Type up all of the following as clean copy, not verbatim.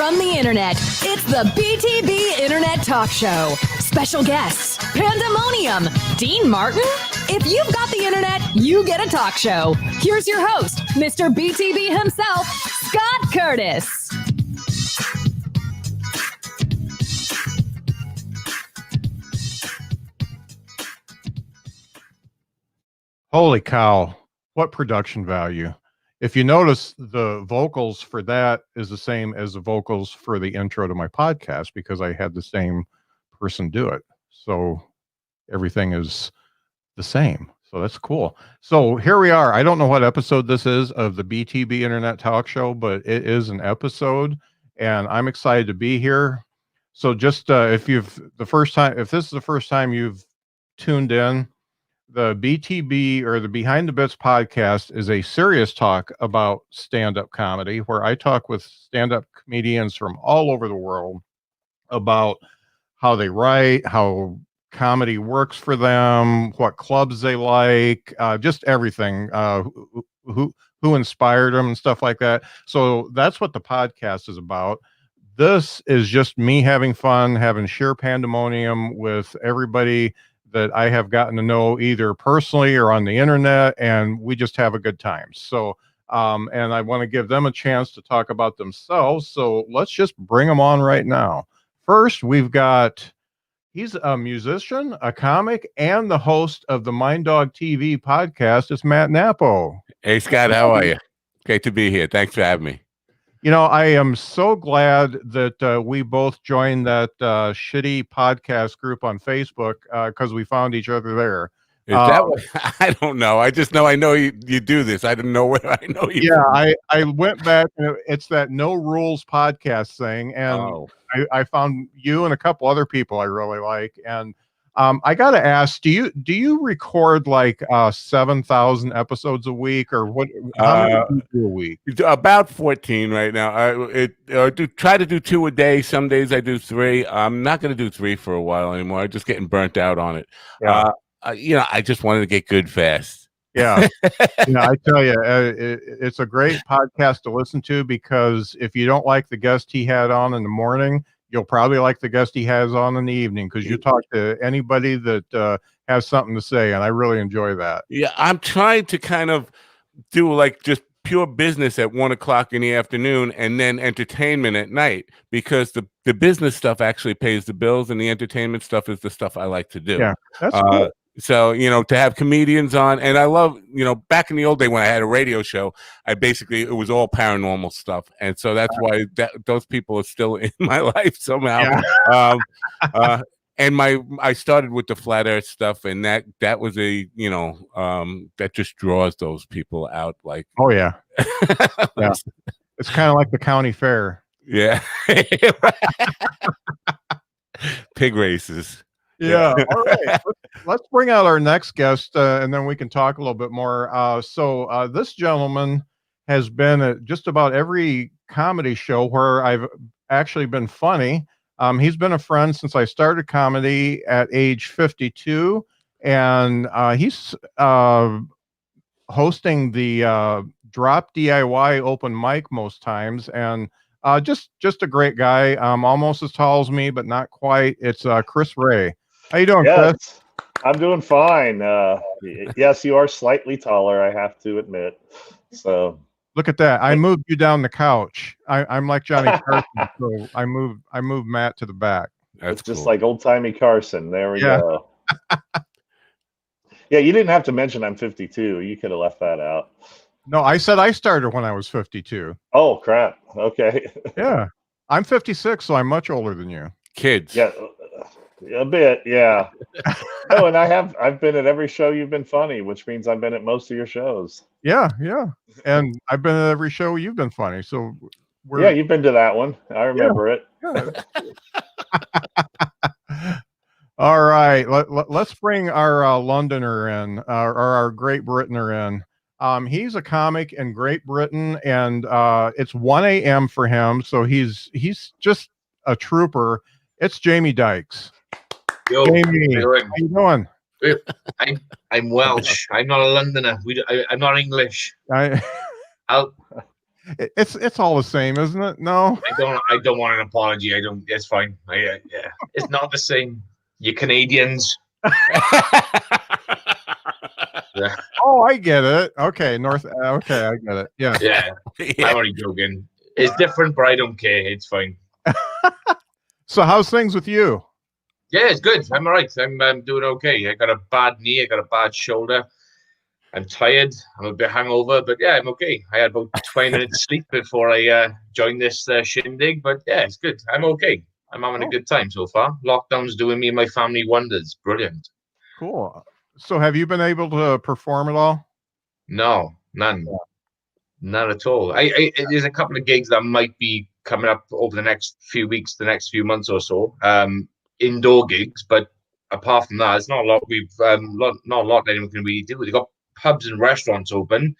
from the internet, it's the BTB Internet Talk Show. Special guests, Pandemonium, Dean Martin. If you've got the internet, you get a talk show. Here's your host, Mr. BTB himself, Scott Curtis. Holy cow, what production value. If you notice, the vocals for that is the same as the vocals for the intro to my podcast because I had the same person do it. So everything is the same. So that's cool. So here we are. I don't know what episode this is of the BTB Internet Talk Show, but it is an episode and I'm excited to be here. So just if this is the first time you've tuned in, the BTB or the Behind the Bits podcast is a serious talk about stand-up comedy where I talk with stand-up comedians from all over the world about how they write, how comedy works for them, what clubs they like, just everything, who inspired them and stuff like that. So that's what the podcast is about. This is just me having fun, having sheer pandemonium with everybody that I have gotten to know either personally or on the internet, and we just have a good time. So, and I want to give them a chance to talk about themselves. So let's just bring them on right now. First, he's a musician, a comic, and the host of the Mind Dog TV podcast. It's Matt Nappo. Hey, Scott, how are you? Great to be here. Thanks for having me. You know, I am so glad that we both joined that shitty podcast group on Facebook because we found each other there. Is that what, I don't know. I just know you do this. I didn't know where I know you. Yeah, I went back. It's that No Rules podcast thing, and I found you and a couple other people I really like. And I got to ask, do you record like 7,000 episodes a week, or what? How many do you do a week? About 14 right now. I try to do 2 a day. Some days I do 3. I'm not going to do 3 for a while anymore. I'm just getting burnt out on it. Yeah. I just wanted to get good fast. Yeah. I tell you, it's a great podcast to listen to because if you don't like the guest he had on in the morning, you'll probably like the guest he has on in the evening because you talk to anybody that has something to say, and I really enjoy that. Yeah, I'm trying to kind of do like just pure business at 1 o'clock in the afternoon and then entertainment at night because the business stuff actually pays the bills and the entertainment stuff is the stuff I like to do. Yeah, that's cool. So, to have comedians on, and I love, back in the old day when I had a radio show, it was all paranormal stuff. And so that's why those people are still in my life somehow. Yeah. And I started with the flat earth stuff, and that was that just draws those people out. Like, oh yeah. Yeah. It's kind of like the county fair. Yeah. Pig races. Yeah. All right. Let's bring out our next guest, and then we can talk a little bit more. So this gentleman has been at just about every comedy show where I've actually been funny. He's been a friend since I started comedy at age 52, and he's hosting the Drop DIY open mic most times, and just a great guy. Almost as tall as me, but not quite. It's Chris Rahe. How you doing, Chris? I'm doing fine. Yes, you are slightly taller, I have to admit. So look at that. I moved you down the couch. I'm like Johnny Carson, so I moved Matt to the back. That's just like old-timey Carson. There we go. Yeah, you didn't have to mention I'm 52. You could have left that out. No, I said I started when I was 52. Oh, crap. Okay. Yeah. I'm 56, so I'm much older than you. Kids. Yeah. A bit, yeah. No, and I've been at every show you've been funny, which means I've been at most of your shows. Yeah. And I've been at every show you've been funny. So yeah, you've been to that one. I remember it. All right. Let's bring our Londoner in, or our Great Britainer in. He's a comic in Great Britain, and it's 1 a.m. for him, so he's just a trooper. It's Jamie Dykes. Yo, Jamie, how you doing? I'm Welsh. I'm not a Londoner. I'm not English. It's all the same, isn't it? No. I don't want an apology. I don't. It's fine. Yeah, it's not the same. You Canadians. Yeah. Oh, I get it. Okay, North. Okay, I get it. Yeah. Yeah. Yeah. I'm only joking. It's different, but I don't care. It's fine. So, how's things with you? Yeah, it's good. I'm all right. I'm doing okay. I got a bad knee. I got a bad shoulder. I'm tired. I'm a bit hungover, but yeah, I'm okay. I had about 20 minutes sleep before I joined this shindig, but yeah, it's good. I'm okay. I'm having a good time so far. Lockdown's doing me and my family wonders. Brilliant. Cool. So, have you been able to perform at all? No, none. None at all. There's a couple of gigs that might be coming up over the next few weeks, the next few months or so. Indoor gigs, but apart from that, it's not a lot. Not a lot that anyone can really do. They've got pubs and restaurants open,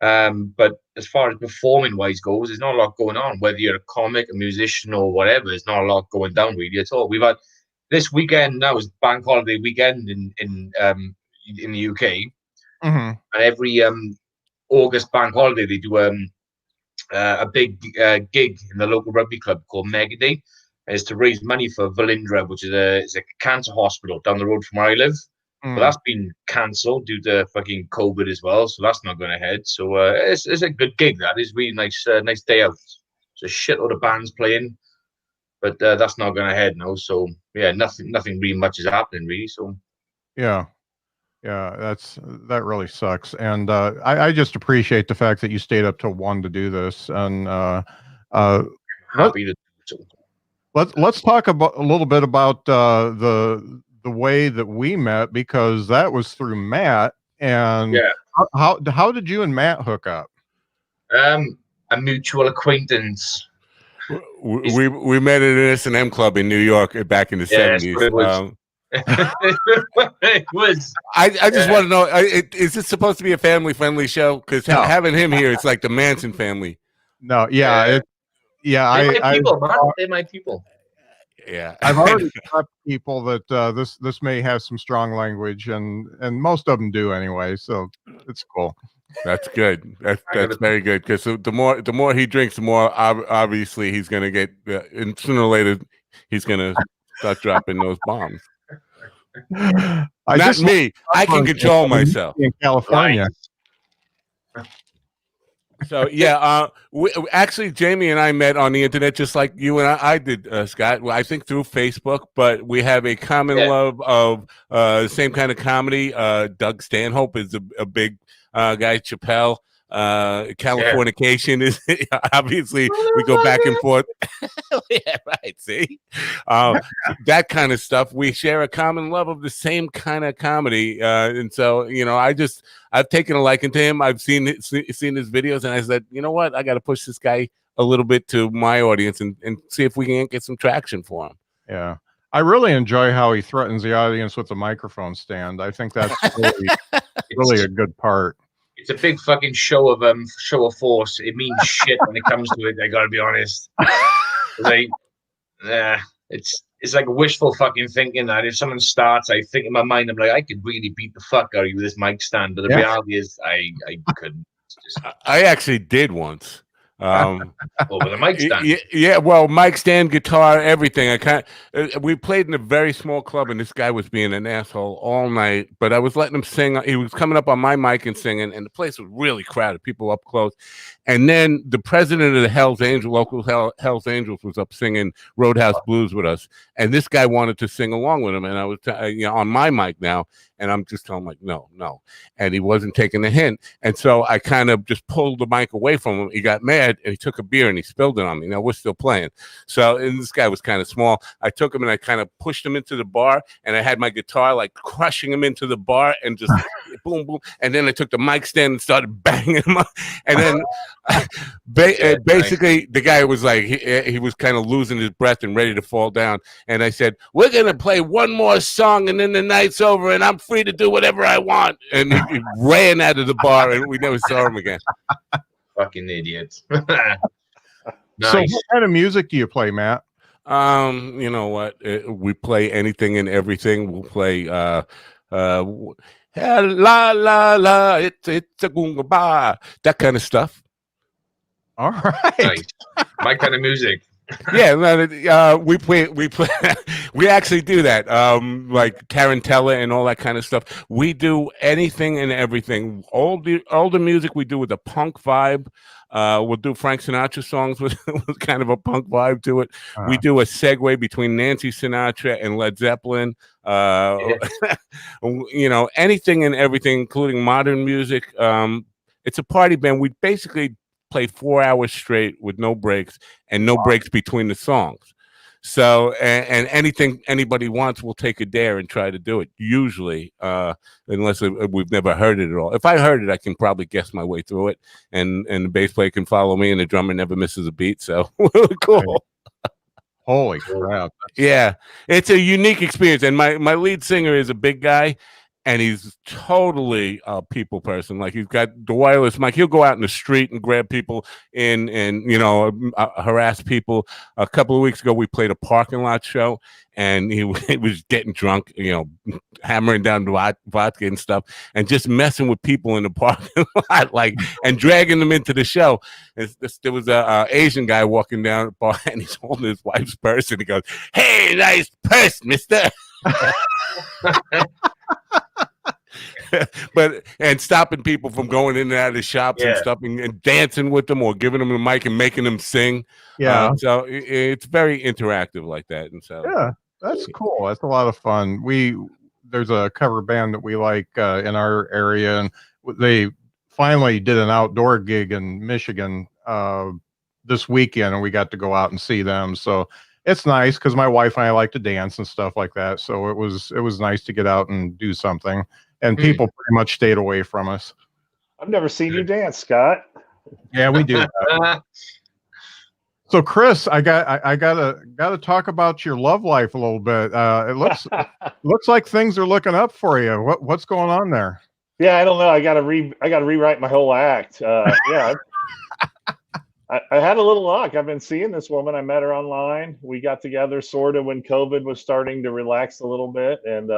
but as far as performing wise goes, there's not a lot going on. Whether you're a comic, a musician, or whatever, there's not a lot going down really at all. We've had this weekend now is bank holiday weekend in the UK, Mm-hmm. and every August bank holiday they do a big gig in the local rugby club called Mega Day. It's to raise money for Velindre, which is a cancer hospital down the road from where I live. But that's been cancelled due to fucking COVID as well, so that's not going ahead. So it's a good gig. That is really nice. Nice day out. There's a shitload of bands playing, but that's not going ahead now. So yeah, nothing really much is happening really. So Yeah. That really sucks. And I just appreciate the fact that you stayed up till 1 to do this. And happy to. So. let's talk about a little bit about the way that we met, because that was through Matt. And Yeah. how did you and Matt hook up? A mutual acquaintance. We met at an S&M club in New York back in the 70s. It was. I just want to know, is this supposed to be a family-friendly show? Because having him here, it's like the Manson family. No, yeah, They're my people. Yeah, I've already talked to people that this may have some strong language, and most of them do anyway. So it's cool. That's good. That's very good, because the more he drinks, the more obviously he's gonna get, and sooner or later he's gonna start dropping those bombs. Not me. I can control myself. In California. So yeah, actually, Jamie and I met on the internet, just like you and I did, Scott. Well, I think through Facebook, but we have a common love of the same kind of comedy. Doug Stanhope is a big guy. Chappelle, Californication is obviously we go back and forth. Yeah, right. See, that kind of stuff. We share a common love of the same kind of comedy, and so I've taken a liking to him. I've seen his videos, and I said, you know what, I got to push this guy a little bit to my audience and see if we can get some traction for him. Yeah, I really enjoy how he threatens the audience with the microphone stand. I think that's really a good part. It's a big fucking show of force. It means shit when it comes to it. I gotta be honest. It's like wishful fucking thinking that if someone starts, I think in my mind, I'm like, I could really beat the fuck out of you with this mic stand. But the reality is, I couldn't. I actually did once. Over the mic stand. Yeah, well, mic stand, guitar, everything. We played in a very small club, and this guy was being an asshole all night. But I was letting him sing. He was coming up on my mic and singing, and the place was really crowded, people up close. And then the president of the local Hells Angels, was up singing Roadhouse Blues with us, and this guy wanted to sing along with him, and I was on my mic now, and I'm just telling him like, no, and he wasn't taking the hint, and so I kind of just pulled the mic away from him. He got mad, and he took a beer and he spilled it on me. Now we're still playing, and this guy was kind of small. I took him and I kind of pushed him into the bar, and I had my guitar like crushing him into the bar, and just boom, boom, and then I took the mic stand and started banging him up, and then basically the guy was like, he was kind of losing his breath and ready to fall down, and I said, we're gonna play one more song and then the night's over and I'm free to do whatever I want, and he ran out of the bar and we never saw him again. Fucking idiots. Nice. So what kind of music do you play, Matt? You know what, we play anything and everything. We'll play la la la, it's a gunga ba, that kind of stuff. All right. Nice. My kind of music. Yeah, we play. We actually do that. Like Tarantella and all that kind of stuff. We do anything and everything. All the music we do with a punk vibe. We'll do Frank Sinatra songs with kind of a punk vibe to it. We do a segue between Nancy Sinatra and Led Zeppelin. You know, anything and everything, including modern music. It's a party band. We basically play 4 hours straight with no breaks and no breaks between the songs. So, and anything anybody wants, we'll take a dare and try to do it. Usually, unless we've never heard it at all. If I heard it, I can probably guess my way through it, and the bass player can follow me, and the drummer never misses a beat. So, cool. Holy crap! Yeah, it's a unique experience, and my lead singer is a big guy. And he's totally a people person. Like, he's got the wireless mic. He'll go out in the street and grab people and you know, harass people. A couple of weeks ago, we played a parking lot show, and he was getting drunk, you know, hammering down vodka and stuff, and just messing with people in the parking lot, like, and dragging them into the show. And there was a Asian guy walking down the bar, and he's holding his wife's purse, and he goes, "Hey, nice purse, mister." And stopping people from going in and out of the shops and stuff, and dancing with them or giving them a mic and making them sing. Yeah. So it's very interactive like that. And so yeah, that's cool. That's a lot of fun. There's a cover band that we like in our area, and they finally did an outdoor gig in Michigan this weekend, and we got to go out and see them. So it's nice because my wife and I like to dance and stuff like that. So it was nice to get out and do something. And people pretty much stayed away from us. I've never seen you dance, Scott. Yeah, we do that. So, Chris, I gotta talk about your love life a little bit. It looks like things are looking up for you. What's going on there? Yeah, I don't know. I gotta rewrite my whole act. Yeah, I had a little luck. I've been seeing this woman. I met her online. We got together sort of when COVID was starting to relax a little bit, and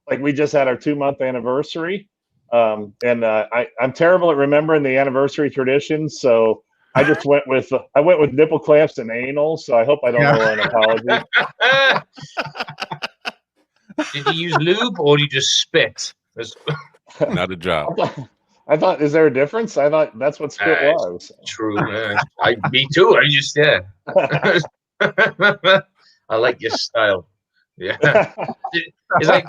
like, we just had our 2-month anniversary. And I'm terrible at remembering the anniversary traditions, so I just went with nipple clamps and anal. So I hope I don't owe an apology. Did you use lube or did you just spit? not a job. I thought, is there a difference? I thought that's what spit was. True. Me too. I like your style. Yeah. It's like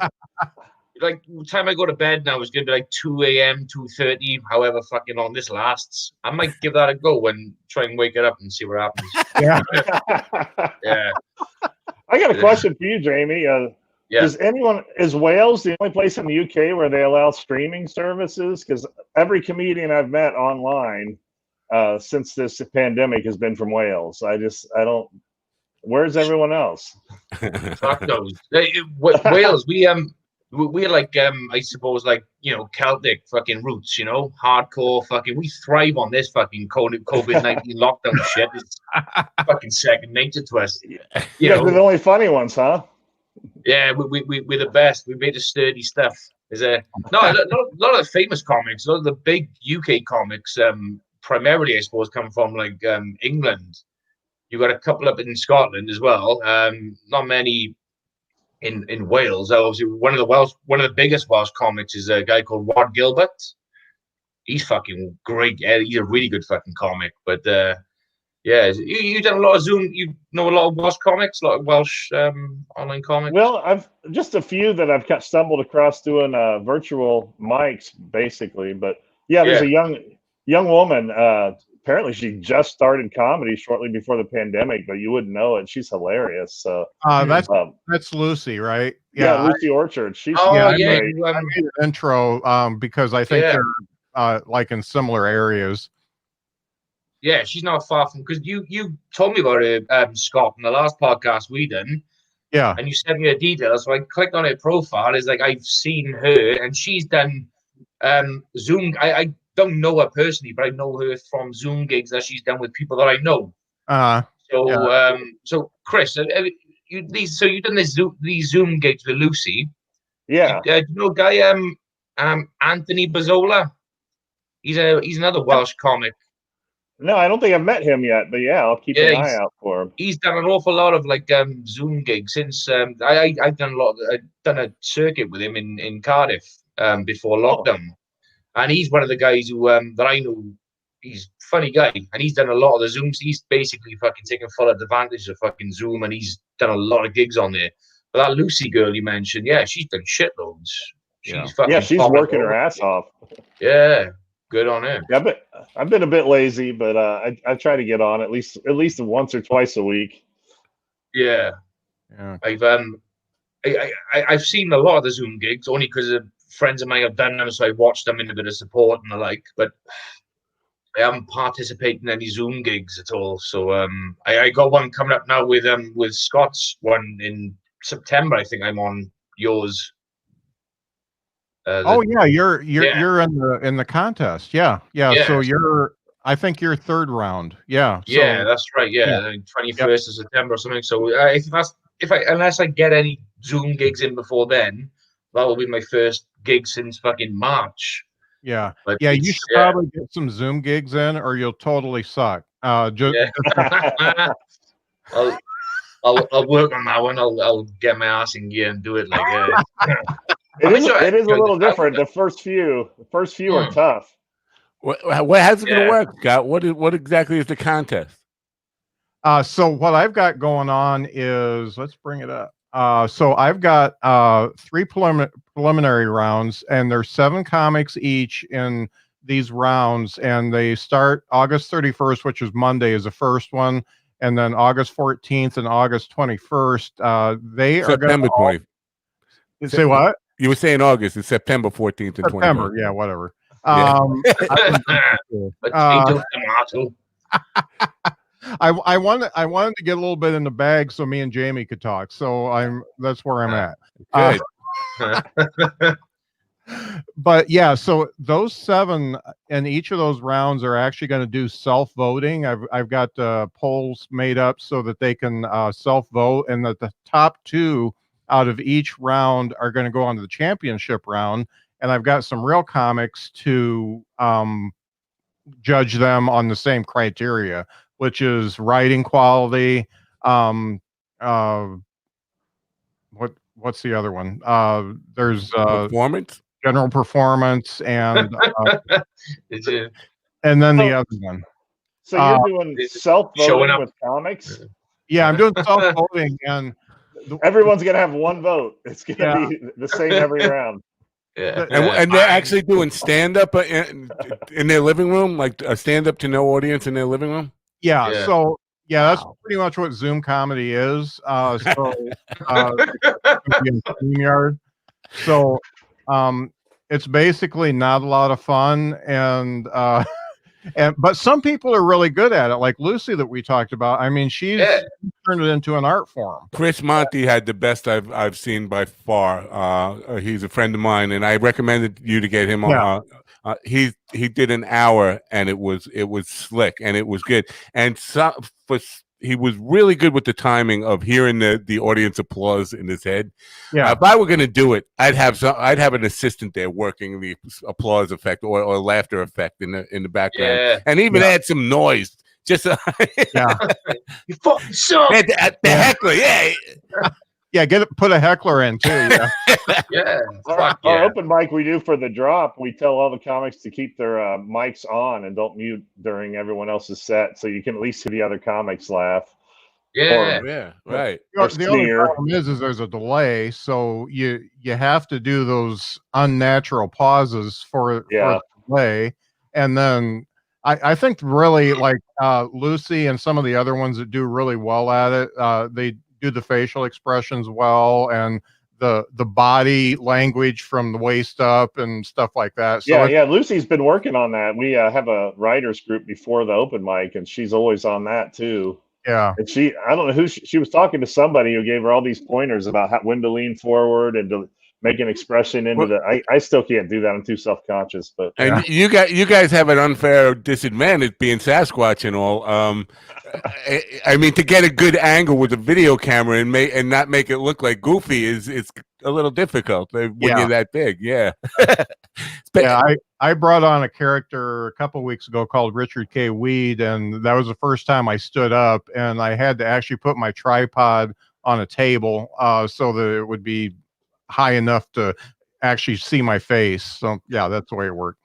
the time I go to bed now is going to be like 2 a.m., 2:30, however fucking long this lasts. I might give that a go and try and wake it up and see what happens. Yeah. Yeah. I got a question for you, Jamie. Is Wales the only place in the UK where they allow streaming services? Because every comedian I've met online since this pandemic has been from Wales. I don't. Where's everyone else? Fuck those. Wales, we're like I suppose, like, you know, Celtic fucking roots, you know, hardcore fucking. We thrive on this fucking COVID-19 lockdown shit. It's fucking second nature to us. You know, we're the only funny ones, huh? Yeah, we're the best. We made the sturdy stuff. A lot of the famous comics, a lot of the big UK comics, primarily I suppose come from like England. You got a couple up in Scotland as well. Not many in Wales. Obviously, one of the biggest Welsh comics is a guy called Rod Gilbert. He's fucking great. He's a really good fucking comic. But yeah, you done a lot of Zoom. You know a lot of Welsh comics, a lot of Welsh online comics. Well, I've just a few that I've stumbled across doing virtual mics, basically. But yeah, there's a young woman. Apparently, she just started comedy shortly before the pandemic, but you wouldn't know it. She's hilarious. So that's Lucy, right? Yeah, Lucy Orchard. She's I made an intro because I think they're like in similar areas. Yeah, she's not far from, because you told me about her, Scott, in the last podcast we done. Yeah. And you sent me her details. So I clicked on her profile. It's like, I've seen her, and she's done Zoom. I don't know her personally, but I know her from Zoom gigs that she's done with people that I know. So Chris, you've done these Zoom gigs with Lucy. Yeah. Do you know a guy, Anthony Bazzola? He's another Welsh comic. No, I don't think I've met him yet, but yeah, I'll keep an eye out for him. He's done an awful lot of like Zoom gigs since I've done a lot. I've done a circuit with him in Cardiff before lockdown, and he's one of the guys who that I know. He's a funny guy, and he's done a lot of the Zooms. He's basically fucking taken full advantage of fucking Zoom, and he's done a lot of gigs on there. But that Lucy girl you mentioned, yeah, she's done shitloads. She's she's working her ass off. Yeah, good on her. Yeah, but I've been a bit lazy, but I try to get on at least once or twice a week. Yeah. I've seen a lot of the Zoom gigs only because friends of mine have done them, so I watched them in a bit of support and the like. But I haven't participated in any Zoom gigs at all. So I got one coming up now with Scott's one in September. I think I'm on yours. You're in the contest. Yeah. So I think you're third round. Yeah. So, yeah, that's right. Yeah, 21st of September or something. So unless I get any Zoom gigs in before then, that will be my first gig since fucking March. Yeah. But you should probably get some Zoom gigs in, or you'll totally suck. I'll work on that one. I'll get my ass in gear and do it like. It is a little different. The first few are tough. How's it going to work, Scott? What exactly is the contest? So what I've got going on is, let's bring it up. So I've got 3 preliminary rounds, and there's 7 comics each in these rounds, and they start August 31st, which is Monday, is the first one, and then August 14th and August 21st. They September are going to say what? You were saying August. It's September 14th and 21st. September, yeah, whatever. Yeah. I wanted to get a little bit in the bag so me and Jamie could talk. So that's where I'm at. Good. But yeah, so those 7 and each of those rounds are actually going to do self-voting. I've got polls made up so that they can self-vote, and that the top 2 out of each round are going to go on to the championship round. And I've got some real comics to judge them on the same criteria, which is writing quality. What's the other one? There's performance, general performance, and and then the other one. So you're doing self-voting with comics? Yeah, I'm doing self-voting, and everyone's gonna have one vote. It's gonna be the same every round. Yeah, and they're actually doing stand-up in their living room, like a stand-up to no audience in their living room. Yeah. So that's pretty much what Zoom comedy is. StreamYard. So it's basically not a lot of fun, and but some people are really good at it, like Lucy that we talked about. I mean, she's turned it into an art form. Chris Monty had the best I've seen by far. He's a friend of mine, and I recommended you to get him on. He did an hour, and it was slick, and it was good. And he was really good with the timing of hearing the audience applause in his head. Yeah, if I were going to do it, I'd have an assistant there working the applause effect or laughter effect in the background, and even add some noise. Just you fucking suck. The heckler, put a heckler in too. Yeah, our open mic we do for the drop, we tell all the comics to keep their mics on and don't mute during everyone else's set, so you can at least hear the other comics laugh. Right. The only problem is there's a delay, so you have to do those unnatural pauses for delay, and then I think really like Lucy and some of the other ones that do really well at it, they do the facial expressions well, and the body language from the waist up and stuff like that. So Lucy's been working on that. We have a writers group before the open mic, and she's always on that too. Yeah, and I don't know who she was talking to somebody who gave her all these pointers about when to lean forward and to make an expression into I still can't do that. I'm too self-conscious, but and you guys have an unfair disadvantage being Sasquatch and all. I mean, to get a good angle with a video camera and not make it look like Goofy is a little difficult when you're that big. Yeah. I brought on a character a couple weeks ago called Richard K. Weed, and that was the first time I stood up, and I had to actually put my tripod on a table so that it would be high enough to actually see my face. So yeah, that's the way it worked.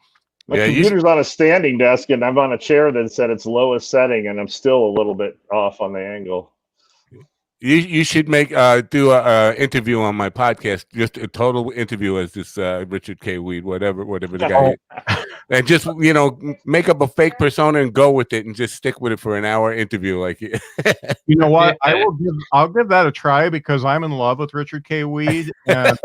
My computer's on a standing desk, and I'm on a chair that said its lowest setting, and I'm still a little bit off on the angle. You should do a interview on my podcast, just a total interview as this Richard K. Weed, whatever the guy is. And just make up a fake persona and go with it, and just stick with it for an hour interview. Like, you know what? I'll give that a try because I'm in love with Richard K. Weed, and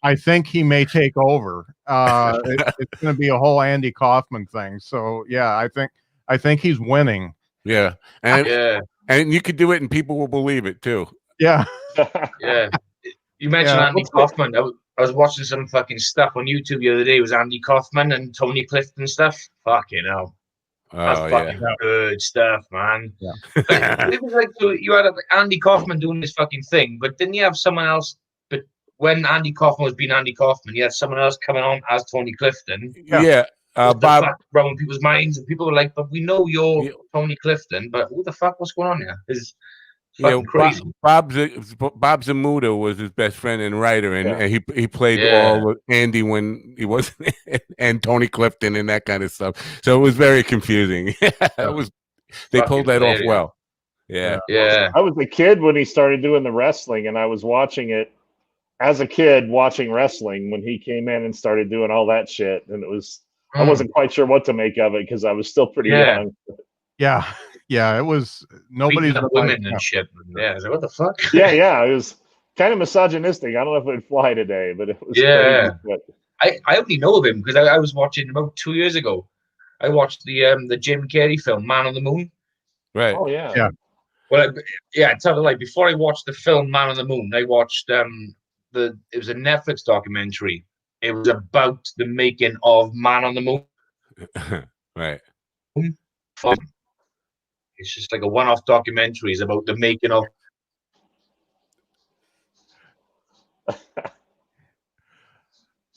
I think he may take over. It's going to be a whole Andy Kaufman thing. So yeah, I think he's winning. Yeah, and you could do it, and people will believe it too. Yeah, yeah. You mentioned Andy Kaufman. I was watching some fucking stuff on YouTube the other day. It was Andy Kaufman and Tony Clifton stuff. Fucking hell. That's fucking good stuff, man. Yeah. It was like, so you had Andy Kaufman doing this fucking thing, but didn't you have someone else? But when Andy Kaufman was being Andy Kaufman, you had someone else coming on as Tony Clifton. Yeah. Bob around people's minds, and people were like, "But we know you're Tony Clifton, but who the fuck? What's going on here?" It's fucking crazy. Bob Zamuda was his best friend and writer, and he played all Andy when he wasn't, and Tony Clifton and that kind of stuff. So it was very confusing. They pulled that off well. Yeah. I was a kid when he started doing the wrestling, and I was watching it as a kid, watching wrestling when he came in and started doing all that shit, and it was. I wasn't quite sure what to make of it because I was still pretty young. Yeah, it was nobody's women and shit. Yeah, I was like, what the fuck? Yeah, it was kind of misogynistic. I don't know if it would fly today, but it was crazy. But I only know of him because I was watching about 2 years ago. I watched the Jim Carrey film Man on the Moon. Right. Oh yeah. Well, tell the like before I watched the film Man on the Moon, I watched it was a Netflix documentary. It was about the making of Man on the Moon. Right. It's just like a one-off documentary. It's about the making of.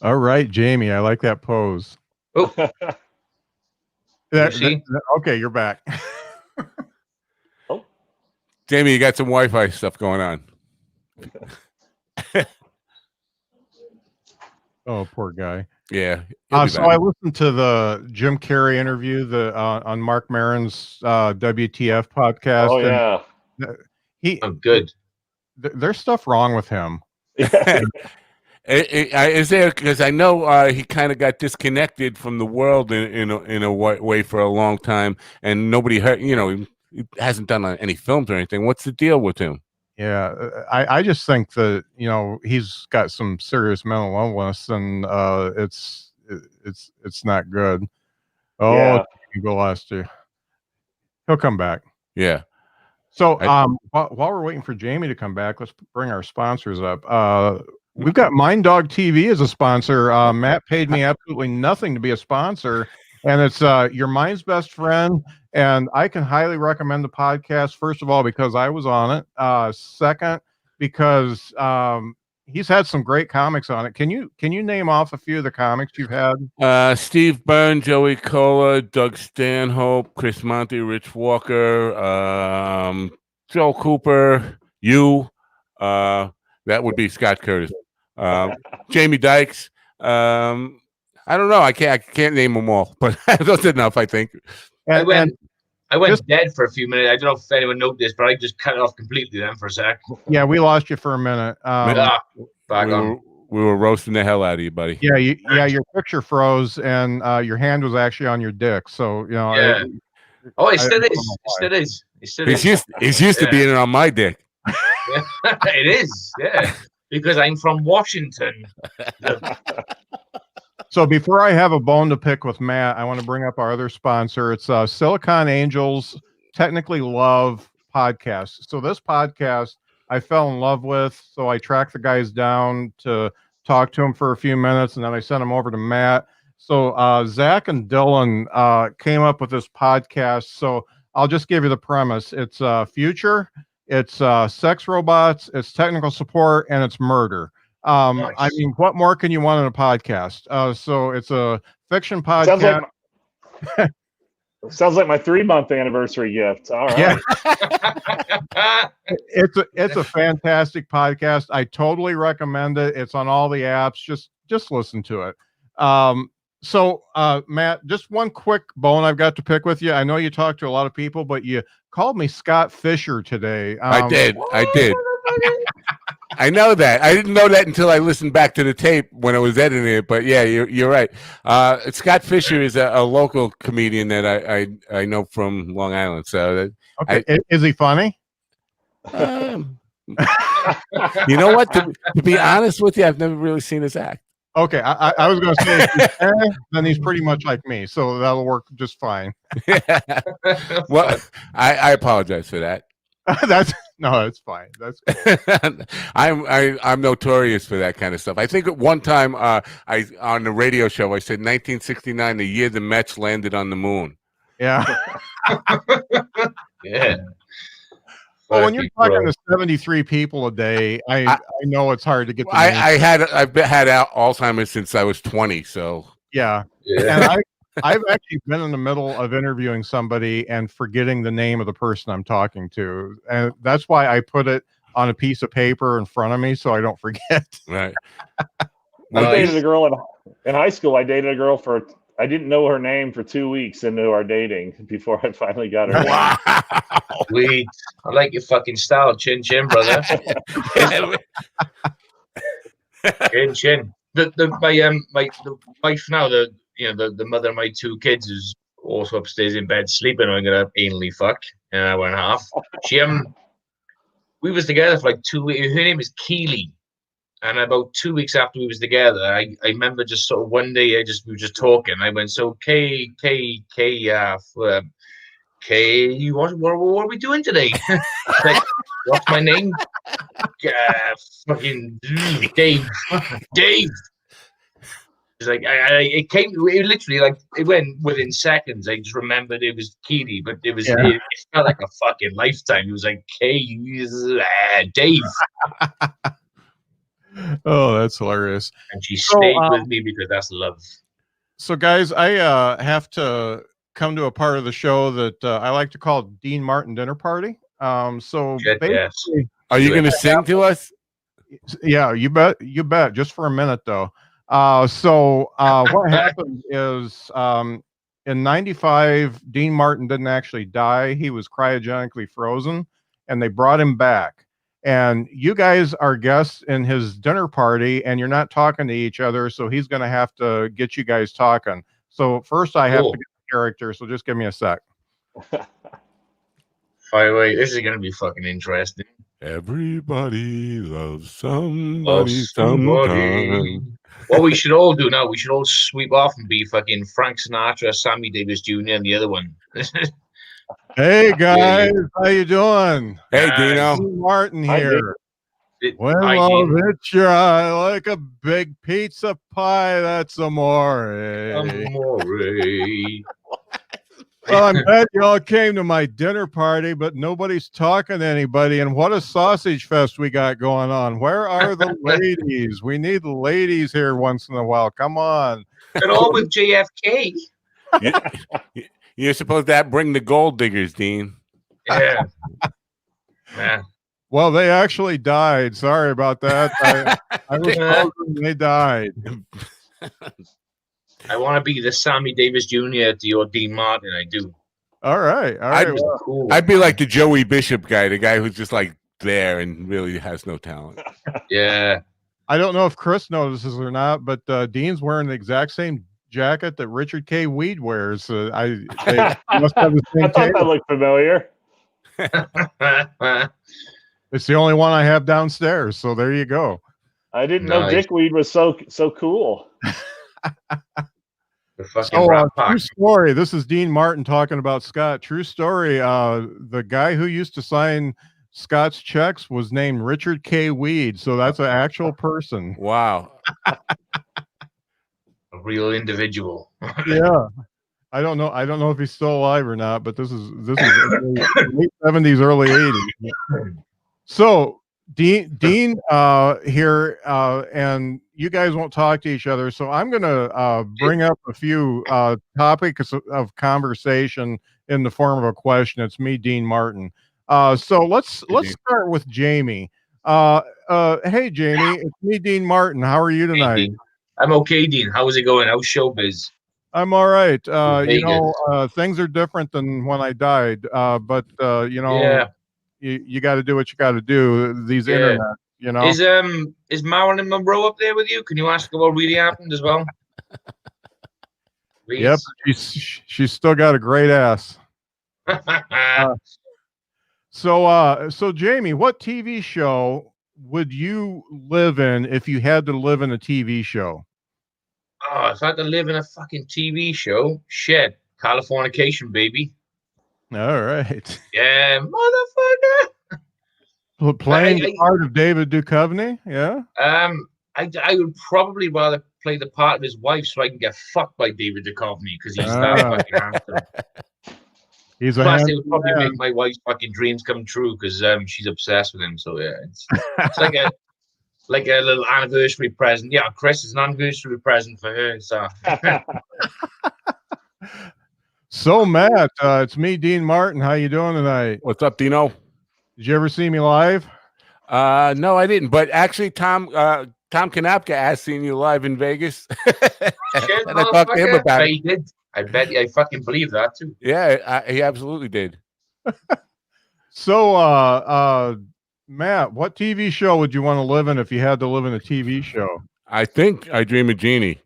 All right, Jamie, I like that pose. Oh. Okay, you're back. Jamie, you got some Wi-Fi stuff going on. Oh, poor guy. Yeah. So I listened to the Jim Carrey interview on Mark Maron's WTF podcast. Oh yeah. Good. There's stuff wrong with him. Is there? Because I know he kind of got disconnected from the world in a way for a long time, and nobody heard. He hasn't done any films or anything. What's the deal with him? Yeah, I just think that he's got some serious mental illness, and it's not good. Oh, he lost you. He'll come back. Yeah. So while we're waiting for Jamie to come back, let's bring our sponsors up. We've got Mind Dog TV as a sponsor. Matt paid me absolutely nothing to be a sponsor, and it's your mind's best friend. And I can highly recommend the podcast, first of all, because I was on it. Second, because he's had some great comics on it. Can you name off a few of the comics you've had? Steve Byrne, Joey Cola, Doug Stanhope, Chris Monty, Rich Walker, Joe Cooper, that would be Scott Curtis, Jamie Dykes. I don't know. I can't name them all, but that's enough, I think. I went dead for a few minutes. I don't know if anyone noticed, but I just cut it off completely then for a sec. Yeah, we lost you for a minute. We were roasting the hell out of you, buddy. Yeah, your picture froze, and your hand was actually on your dick. So Yeah. It still is. It still is. He's used to being on my dick. It is. Yeah, because I'm from Washington. So before I have a bone to pick with Matt, I want to bring up our other sponsor. It's Silicon Angels Technically Love podcast. So this podcast, I fell in love with. So I tracked the guys down to talk to them for a few minutes, and then I sent them over to Matt. So Zach and Dylan came up with this podcast. So I'll just give you the premise. It's future, it's sex robots, it's technical support, and it's murder. Nice. I mean, what more can you want in a podcast? So it's a fiction podcast. Sounds like my 3-month anniversary gift. All right. Yeah. It's a fantastic podcast. I totally recommend it. It's on all the apps. Just listen to it. So Matt, just one quick bone I've got to pick with you. I know you talk to a lot of people, but you called me Scott Fisher today. I did. I know that. I didn't know that until I listened back to the tape when I was editing it. But yeah, you're right. Scott Fisher is a local comedian that I know from Long Island. So okay, is he funny? You know what? To be honest with you, I've never really seen his act. Okay, I was going to say, then he's pretty much like me, so that'll work just fine. Well, I apologize for that. It's fine. That's cool. I'm notorious for that kind of stuff. I think at one time I on the radio show I said 1969, the year the Mets landed on the moon. Yeah. Yeah. Well, when you're talking to 73 people a day, I know it's hard to get. I've had Alzheimer's since I was 20, so yeah. And I've actually been in the middle of interviewing somebody and forgetting the name of the person I'm talking to, and that's why I put it on a piece of paper in front of me so I don't forget. Right. I dated a girl in high school. I dated a girl I didn't know her name for 2 weeks into our dating before I finally got her name. Wow. Sweet. I like your fucking style, chin chin, brother. Chin chin. My wife now, the mother of my 2 kids is also upstairs in bed sleeping. I'm gonna anally fuck in an hour and a half. We was together for like 2 weeks. Her name is Keely. And about 2 weeks after we was together, I remember just sort of one day we were just talking. I went, so K, what are we doing today? Like, what's my name? Fucking Dave. Dave. It's like it literally like it went within seconds. I just remembered it was Keely, but it felt like a fucking lifetime. It was like Dave. Oh, that's hilarious. And she stayed with me because that's love. So guys, I have to come to a part of the show that I like to call Dean Martin Dinner Party. So basically, are you going to sing to us? Yeah, you bet. Just for a minute though. What happened is in '95, Dean Martin didn't actually die. He was cryogenically frozen, and they brought him back. And you guys are guests in his dinner party, and you're not talking to each other, so he's going to have to get you guys talking. So first, I have to get the character. So just give me a sec. By the way, this is going to be fucking interesting. Everybody loves somebody sometime. What we should all do now, we should all sweep off and be fucking Frank Sinatra, Sammy Davis Jr., and the other one. Hey guys, how you doing? Hey Dino, Dean Martin here. When love hits your eye like a big pizza pie, that's amore. Well, I'm glad you all came to my dinner party, but nobody's talking to anybody. And what a sausage fest we got going on. Where are the ladies? We need the ladies here once in a while. Come on. They're all with JFK. You're supposed to bring the gold diggers, Dean. Yeah. Well, they actually died. Sorry about that. I was hoping they died. I want to be the Sammy Davis Jr. to your Dean Martin. I do. All right. I'd be like the Joey Bishop guy, the guy who's just like there and really has no talent. Yeah. I don't know if Chris notices or not, but Dean's wearing the exact same jacket that Richard K. Weed wears. They must have the same I thought that looked familiar. It's the only one I have downstairs, so there you go. I didn't know Dickweed was so cool. True story. This is Dean Martin talking about Scott. True story. The guy who used to sign Scott's checks was named Richard K. Weed, so that's an actual person. Wow. A real individual. Yeah. I don't know if he's still alive or not, but this is late 70s, early 80s. So Dean here, and you guys won't talk to each other. So I'm going to bring up a few topics of conversation in the form of a question. It's me, Dean Martin. So let's start with Jamie. Hey Jamie, it's me, Dean Martin. How are you tonight? Hey, Dean. I'm okay, Dean. How's it going? How's showbiz? I'm all right. Vegas. Things are different than when I died. But Yeah. you got to do what you got to do. These Yeah. internet, Is Marilyn Monroe up there with you? Can you ask her what really happened as well? Yep, she's still got a great ass. So Jamie, what TV show would you live in if you had to live in a TV show? Oh, if I had to live in a fucking TV show, shit, Californication, baby. All right. Yeah, motherfucker. Playing the part of David Duchovny, yeah. I would probably rather play the part of his wife so I can get fucked by David Duchovny because he's that fucking handsome. Plus, it would probably make my wife's fucking dreams come true because she's obsessed with him. So yeah, it's like a little anniversary present. Yeah, Chris is an anniversary present for her. So, so Matt, it's me, Dean Martin. How you doing tonight? What's up, Dino? Did you ever see me live? No, I didn't. But actually, Tom Kanapka has seen you live in Vegas. Shit, and I talked to him about it. He did. I bet. I fucking believe that too. Yeah, he absolutely did. So, Matt, what TV show would you want to live in if you had to live in a TV show? I think I Dream of Jeannie.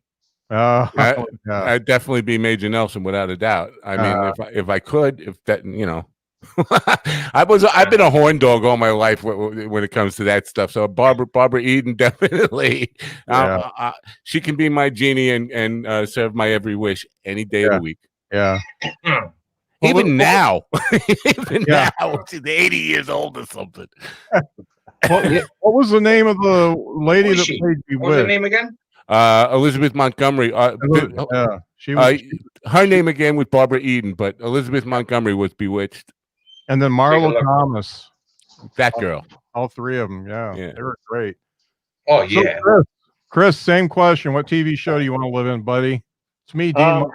I'd definitely be Major Nelson without a doubt. I mean, if I could, if that, I've been a horn dog all my life when it comes to that stuff. So Barbara Eden, definitely. She can be my genie and serve my every wish any day of the week. Yeah. Even now, she's 80 years old or something. What was the name of the lady that played Bewitched? What was her name again? Elizabeth Montgomery. She was. Her name again was Barbara Eden, but Elizabeth Montgomery was Bewitched. And then Marlo Thomas. That girl. All three of them. Yeah. They were great. Oh yeah. So Chris, same question. What TV show do you want to live in, buddy? It's me, Dean.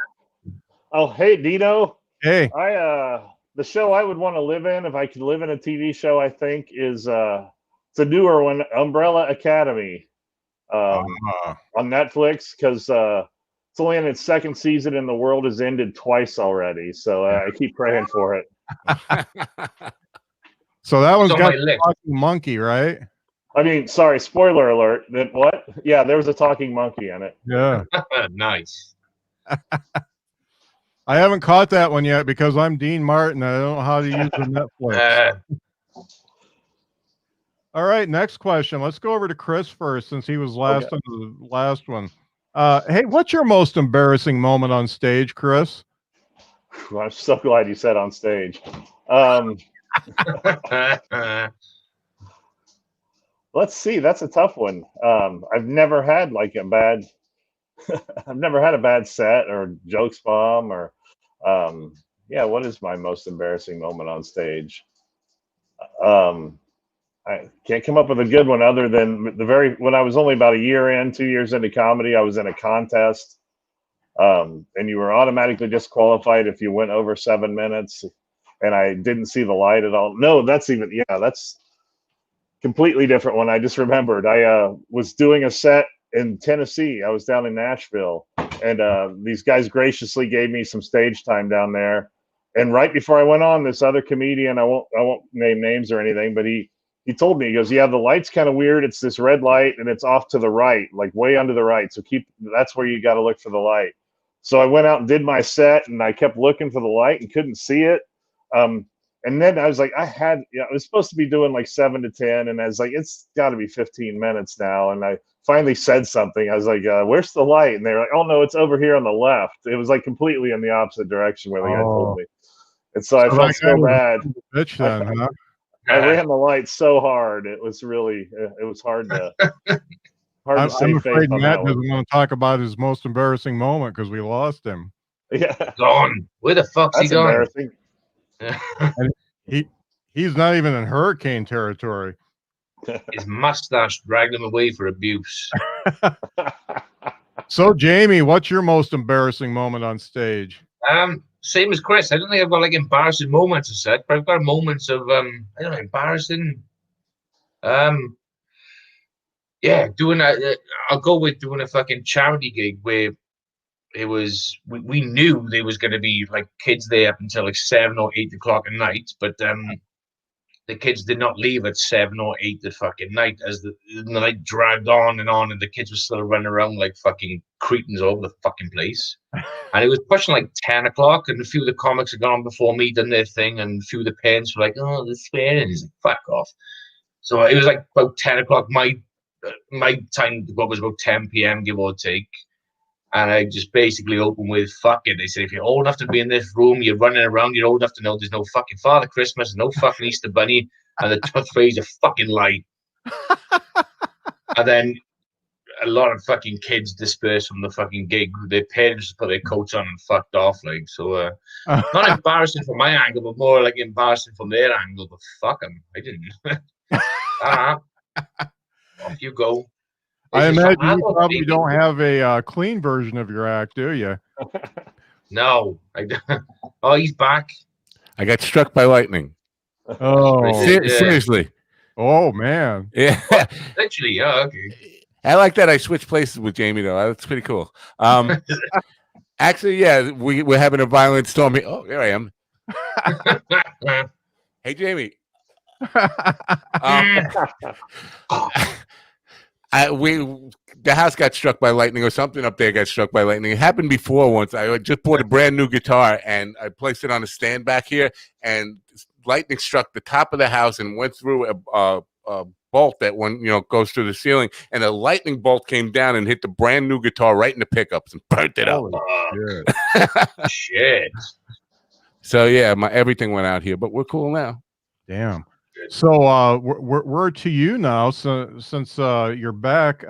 Hey, Dino. Hey. The show I would want to live in if I could live in a TV show, I think, is it's a newer one, Umbrella Academy, on Netflix, because it's only in its second season and the world has ended twice already. So I keep praying for it. So that one's got a talking monkey, right? I mean, sorry, spoiler alert. What? Yeah, there was a talking monkey in it. Yeah. Nice. I haven't caught that one yet because I'm Dean Martin. I don't know how to use the Netflix. All right, next question. Let's go over to Chris first since he was last on the last one. Hey, what's your most embarrassing moment on stage, Chris? I'm so glad you said on stage. Let's see. That's a tough one. I've never had like a bad I've never had a bad set or jokes bomb or what is my most embarrassing moment on stage? I can't come up with a good one other than when I was only about 2 years into comedy, I was in a contest. And you were automatically disqualified if you went over 7 minutes, and I didn't see the light at all. No, that's completely different one. I just remembered I was doing a set in Tennessee. I was down in Nashville, and these guys graciously gave me some stage time down there. And right before I went on, this other comedian, I won't name names or anything, but he told me, he goes, yeah, the light's kind of weird. It's this red light and it's off to the right, like way under the right. So that's where you got to look for the light. So I went out and did my set, and I kept looking for the light and couldn't see it. And then I was like, I was supposed to be doing like 7 to 10. And I was like, it's got to be 15 minutes now. And I finally said something. I was like, where's the light? And they were like, oh, no, it's over here on the left. It was like completely in the opposite direction where the guy told me. And so I felt so bad. Bitch then, huh? I ran the lights so hard. It was really, it was hard to I'm save afraid face on Matt that one. doesn't want to talk about his most embarrassing moment because we lost him. Yeah, Gone. Where the fuck's that's he gone? embarrassing. And he's not even in hurricane territory. His mustache dragged him away for abuse. So, Jamie, what's your most embarrassing moment on stage? Same as Chris. I don't think I've got like embarrassing moments as such, but I've got moments of I don't know, embarrassing. Yeah, I'll go with doing a fucking charity gig where it was we knew there was going to be like kids there up until like 7 or 8 o'clock at night, but the kids did not leave at 7 or 8 the fucking night as the night dragged on, and the kids were still running around like fucking cretins all over the fucking place. And it was pushing like 10 o'clock, and a few of the comics had gone before me, done their thing, and a few of the parents were like, "Oh, the swearing," and like, "Fuck off." So it was like about 10 o'clock my time. What was about 10 p.m. give or take. And I just basically opened with, "Fuck it." They said, if you're old enough to be in this room, you're running around, you're old enough to know there's no fucking Father Christmas, no fucking Easter Bunny, and the tooth fairy's a fucking lie. And then a lot of fucking kids dispersed from the fucking gig. Their parents put their coats on and fucked off. Like, so, not embarrassing from my angle, but more like embarrassing from their angle. But fuck them. I didn't. Off you go. I imagine you probably don't have a clean version of your act, do you? No, I don't. Oh, he's back. I got struck by lightning. Oh, Seriously. Oh man. Yeah. Literally, yeah, okay. I like that I switched places with Jamie though. That's pretty cool. Actually, yeah, we're having a violent storm. Oh, there I am. Hey, Jamie. The house got struck by lightning, or something up there got struck by lightning. It happened before once. I just bought a brand new guitar and I placed it on a stand back here, and lightning struck the top of the house and went through a bolt that goes through the ceiling, and a lightning bolt came down and hit the brand new guitar right in the pickups and burnt it up. Shit. So yeah, everything went out here, but we're cool now. Damn. So we're to you now. So since you're back,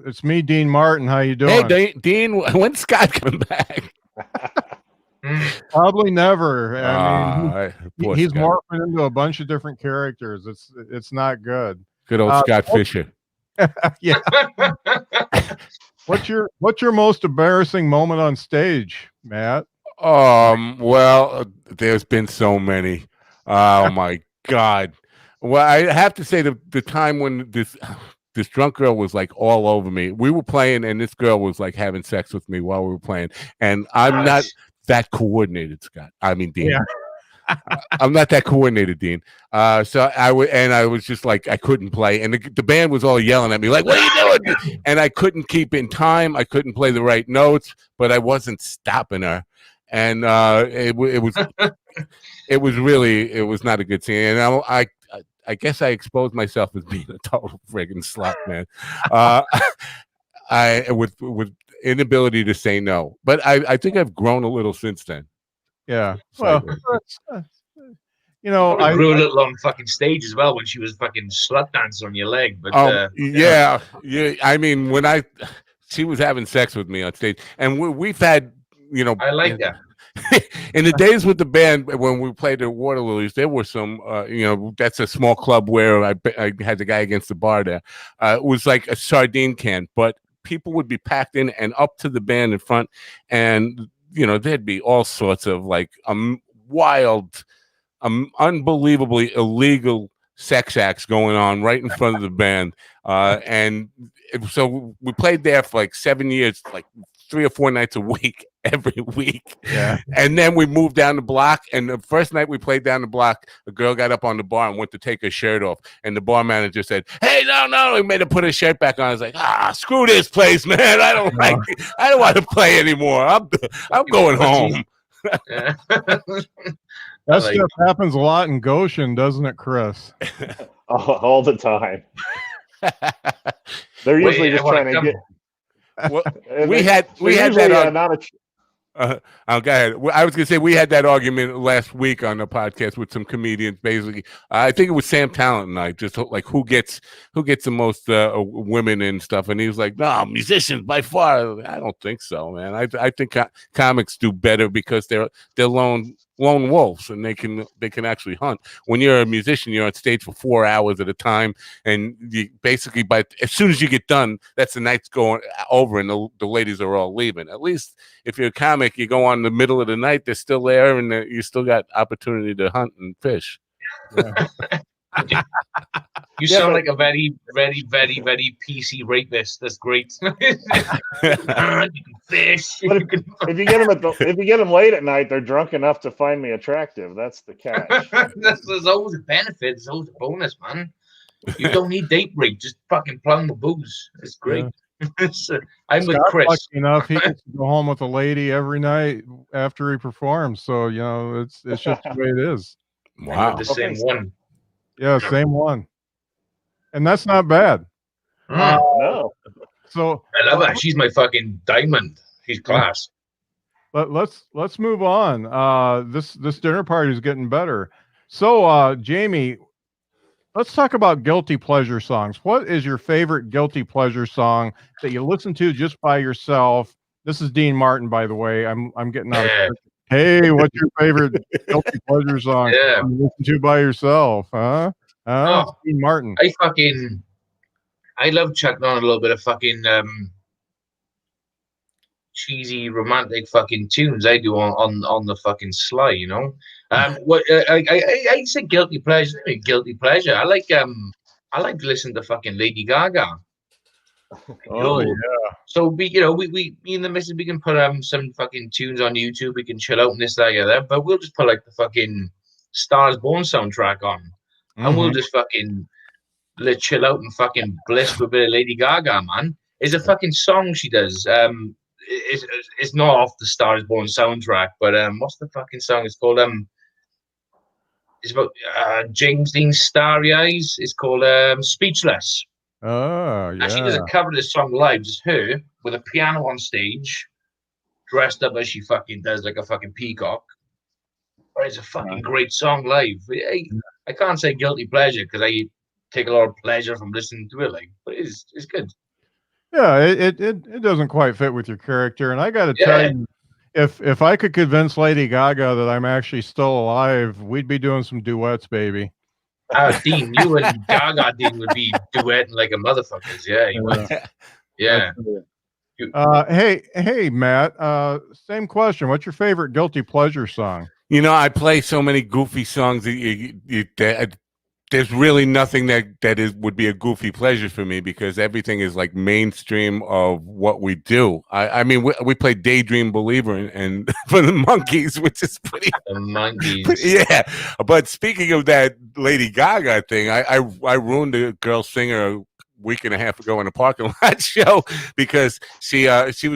it's me, Dean Martin. How you doing? Hey, Dean. When's Scott coming back? Probably never. I mean, he's Scott. morphing into a bunch of different characters. It's not good. Good old Scott Fisher. Yeah. What's your most embarrassing moment on stage, Matt? Well, there's been so many. Oh my God. Well, I have to say the time when this drunk girl was like all over me. We were playing and this girl was like having sex with me while we were playing. And I'm not that coordinated, Scott. I mean, Dean. Yeah. I'm not that coordinated, Dean. So I was just like, I couldn't play. And the band was all yelling at me like, "What are you doing?" And I couldn't keep in time. I couldn't play the right notes, but I wasn't stopping her. And it was not a good scene. And I guess I exposed myself as being a total friggin' slut, man. With inability to say no, but I think I've grown a little since then. Yeah, well, I grew a little on fucking stage as well when she was fucking slut dancing on your leg. But yeah. I mean, she was having sex with me on stage, and we've had, I like that. In the days with the band, when we played at Water Lilies, there were some, that's a small club where I had the guy against the bar there. It was like a sardine can, but people would be packed in and up to the band in front. And, there'd be all sorts of like wild, unbelievably illegal sex acts going on right in front of the band. So we played there for like 7 years, like 3 or 4 nights a week, every week. Yeah. And then we moved down the block. And the first night we played down the block, a girl got up on the bar and went to take her shirt off. And the bar manager said, "Hey, no." He made her put her shirt back on. I was like, screw this place, man. I don't want to play anymore. I'm going home. That stuff happens a lot in Goshen, doesn't it, Chris? All the time. They're usually just trying to get. Well, we had that. Go ahead. I was going to say we had that argument last week on the podcast with some comedians. Basically, I think it was Sam Talent and I just like who gets the most women and stuff, and he was like, "No, musicians by far." I don't think so, man. I think comics do better because they're lone wolves and they can actually hunt. When you're a musician, you're on stage for 4 hours at a time, and you basically as soon as you get done, that's the night's going over, and the ladies are all leaving. At least if you're a comic, you go on in the middle of the night, they're still there, and you still got opportunity to hunt and fish. Yeah. You sound like a very, very, very, very PC rapist. That's great. You can fish. If you get them late at night, they're drunk enough to find me attractive. That's the catch. There's always a benefit. There's always a bonus, man. You don't need date rape. Just fucking plum the booze. It's great. Yeah. I'm with Chris. Lucky enough, he gets to go home with a lady every night after he performs. So it's just the way it is. Wow, the same one. Yeah, same one. And that's not bad. No. So I love her. She's my fucking diamond. She's class. But let's move on. This dinner party is getting better. So Jamie, let's talk about guilty pleasure songs. What is your favorite guilty pleasure song that you listen to just by yourself? This is Dean Martin, by the way. I'm getting out of Hey, what's your favorite guilty pleasure song you listen to by yourself? Huh? Dean Martin. I love chucking on a little bit of fucking cheesy romantic fucking tunes. I do on the fucking sly, you know. What I say guilty pleasure. Guilty pleasure. I like to listen to fucking Lady Gaga. Oh yeah. So me and the missus, we can put some fucking tunes on YouTube. We can chill out and this, that, the other. But we'll just put like the fucking Stars Born soundtrack on, and we'll just fucking chill out and fucking bliss with a bit of Lady Gaga. Man, it's a fucking song she does. It's not off the Stars Born soundtrack, but what's the fucking song? It's called It's about James Dean's Starry Eyes. It's called Speechless. Oh, yeah. And she doesn't cover this song live, just her with a piano on stage, dressed up as she fucking does, like a fucking peacock. But it's a fucking great song live. I can't say guilty pleasure because I take a lot of pleasure from listening to it, but it's good. Yeah, it doesn't quite fit with your character, and I got to tell you, if I could convince Lady Gaga that I'm actually still alive, we'd be doing some duets, baby. Dean, you and Gaga Dean would be duetting like a motherfuckers. Yeah, you would. Yeah. Hey, Matt. Same question. What's your favorite guilty pleasure song? I play so many goofy songs that there's really nothing that would be a goofy pleasure for me because everything is like mainstream of what we do. I mean, we play Daydream Believer and for the Monkees, which is pretty. The Monkees. Yeah. But speaking of that Lady Gaga thing, I ruined a girl singer a week and a half ago in a parking lot show because she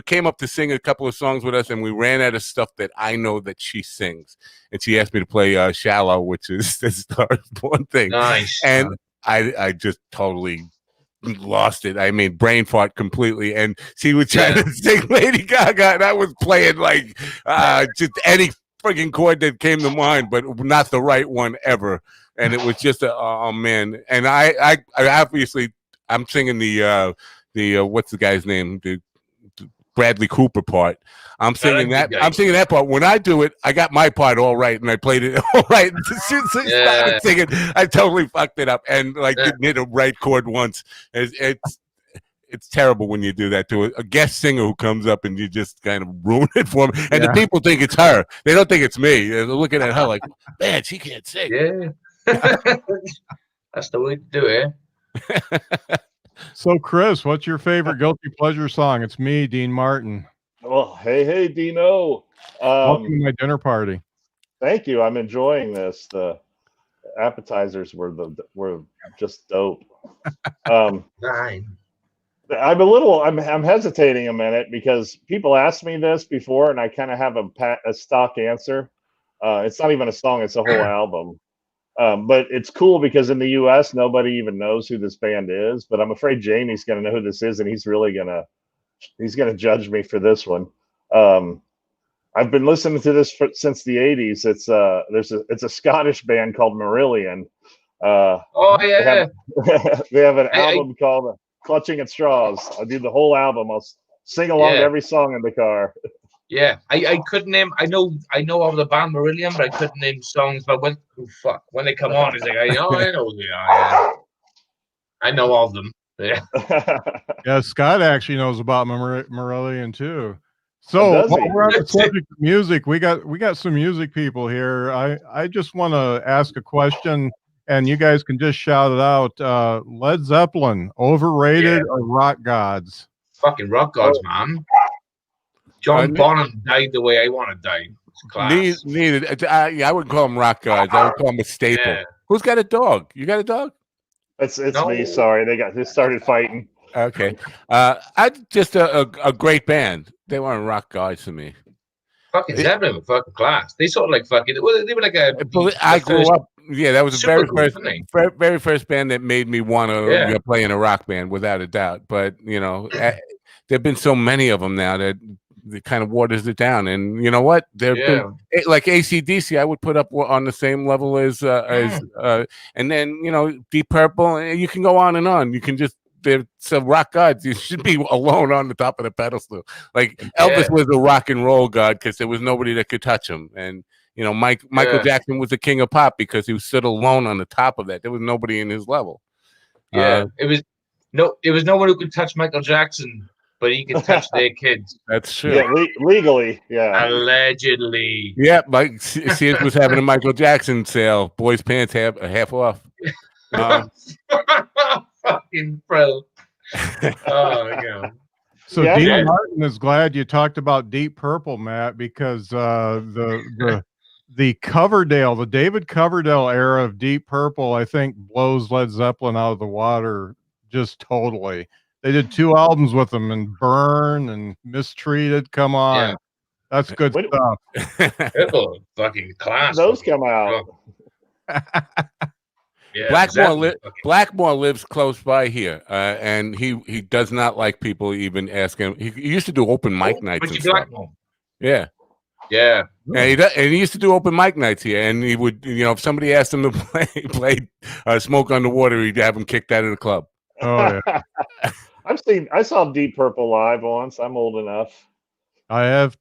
came up to sing a couple of songs with us and we ran out of stuff that I know that she sings. And she asked me to play Shallow, which is the Stars Born thing. Nice. And I just totally lost it. I mean, brain fart completely. And she was trying to sing Lady Gaga, and I was playing like just any friggin' chord that came to mind, but not the right one ever. And it was just oh man. And I obviously I'm singing the what's the guy's name? The Bradley Cooper part. I'm singing that part. When I do it, I got my part all right, and I played it all right. As soon as I started singing, I totally fucked it up, and didn't hit a right chord once. It's terrible when you do that to a guest singer who comes up and you just kind of ruin it for them. And the people think it's her. They don't think it's me. They're looking at her like, man, she can't sing. Yeah. That's the way to do it. So, Chris, what's your favorite guilty pleasure song? It's me, Dean Martin. Well, hey, Dino. Welcome to my dinner party. Thank you. I'm enjoying this. The appetizers were just dope. Fine. I'm hesitating a minute because people asked me this before, and I kind of have a stock answer. It's not even a song; it's a whole album. But it's cool because in the U.S. nobody even knows who this band is. But I'm afraid Jamie's going to know who this is, and he's gonna judge me for this one. I've been listening to this since the '80s. It's a Scottish band called Marillion. Oh yeah. They have an I- album called "Clutching at Straws." I do the whole album. I'll sing along to Yeah. every song in the car. Yeah, I couldn't name. I know of the band Marillion, but I couldn't name songs. But when they come on, it's like I know who they are. Yeah. I know of them. Yeah. Yeah, Scott actually knows about Marillion too. So Oh, does while he? we're on the subject of music, we got some music people here. I just want to ask a question, and you guys can just shout it out. Led Zeppelin, overrated or rock gods? Fucking rock gods, man. John Bonham died the way I want to die. It's class. Needed. I wouldn't call them rock gods. I would call them a staple. Yeah. Who's got a dog? You got a dog? It's No. me. Sorry, they started fighting. Okay. I just a great band. They weren't rock guys to me. Fucking Zeppelin were fucking class. They sort of like fucking. They were like a. I grew up. Yeah, that was the very Supergroup, first, very first band that made me want to play in a rock band, without a doubt. But there've been so many of them now that it kind of waters it down. And you know what? There've been like AC/DC. I would put up on the same level as and then Deep Purple. And you can go on and on. You can just. They're some rock gods. You should be alone on the top of the pedestal. Like Elvis was a rock and roll god because there was nobody that could touch him. And Michael Jackson was the king of pop because he was stood alone on the top of that. There was nobody in his level. Yeah, it was no one who could touch Michael Jackson, but he could touch their kids. That's true. Yeah, legally. Yeah. Allegedly. Yeah, Mike Sears was having a Michael Jackson sale. Boys' pants half off. Fucking pro. Oh yeah. So Dean Martin is glad you talked about Deep Purple, Matt, because the Coverdale, the David Coverdale era of Deep Purple, I think blows Led Zeppelin out of the water just totally. They did 2 albums with them, and Burn and Mistreated. Come on, that's good stuff. Purple, fucking class. Those come out. Yeah, Blackmore lives close by here, and he does not like people even ask him. He used to do open mic nights and stuff. Yeah. And he used to do open mic nights here, and he would, if somebody asked him to play Smoke on the Water, he'd have him kicked out of the club. Oh yeah. I saw Deep Purple live once. I'm old enough. I have.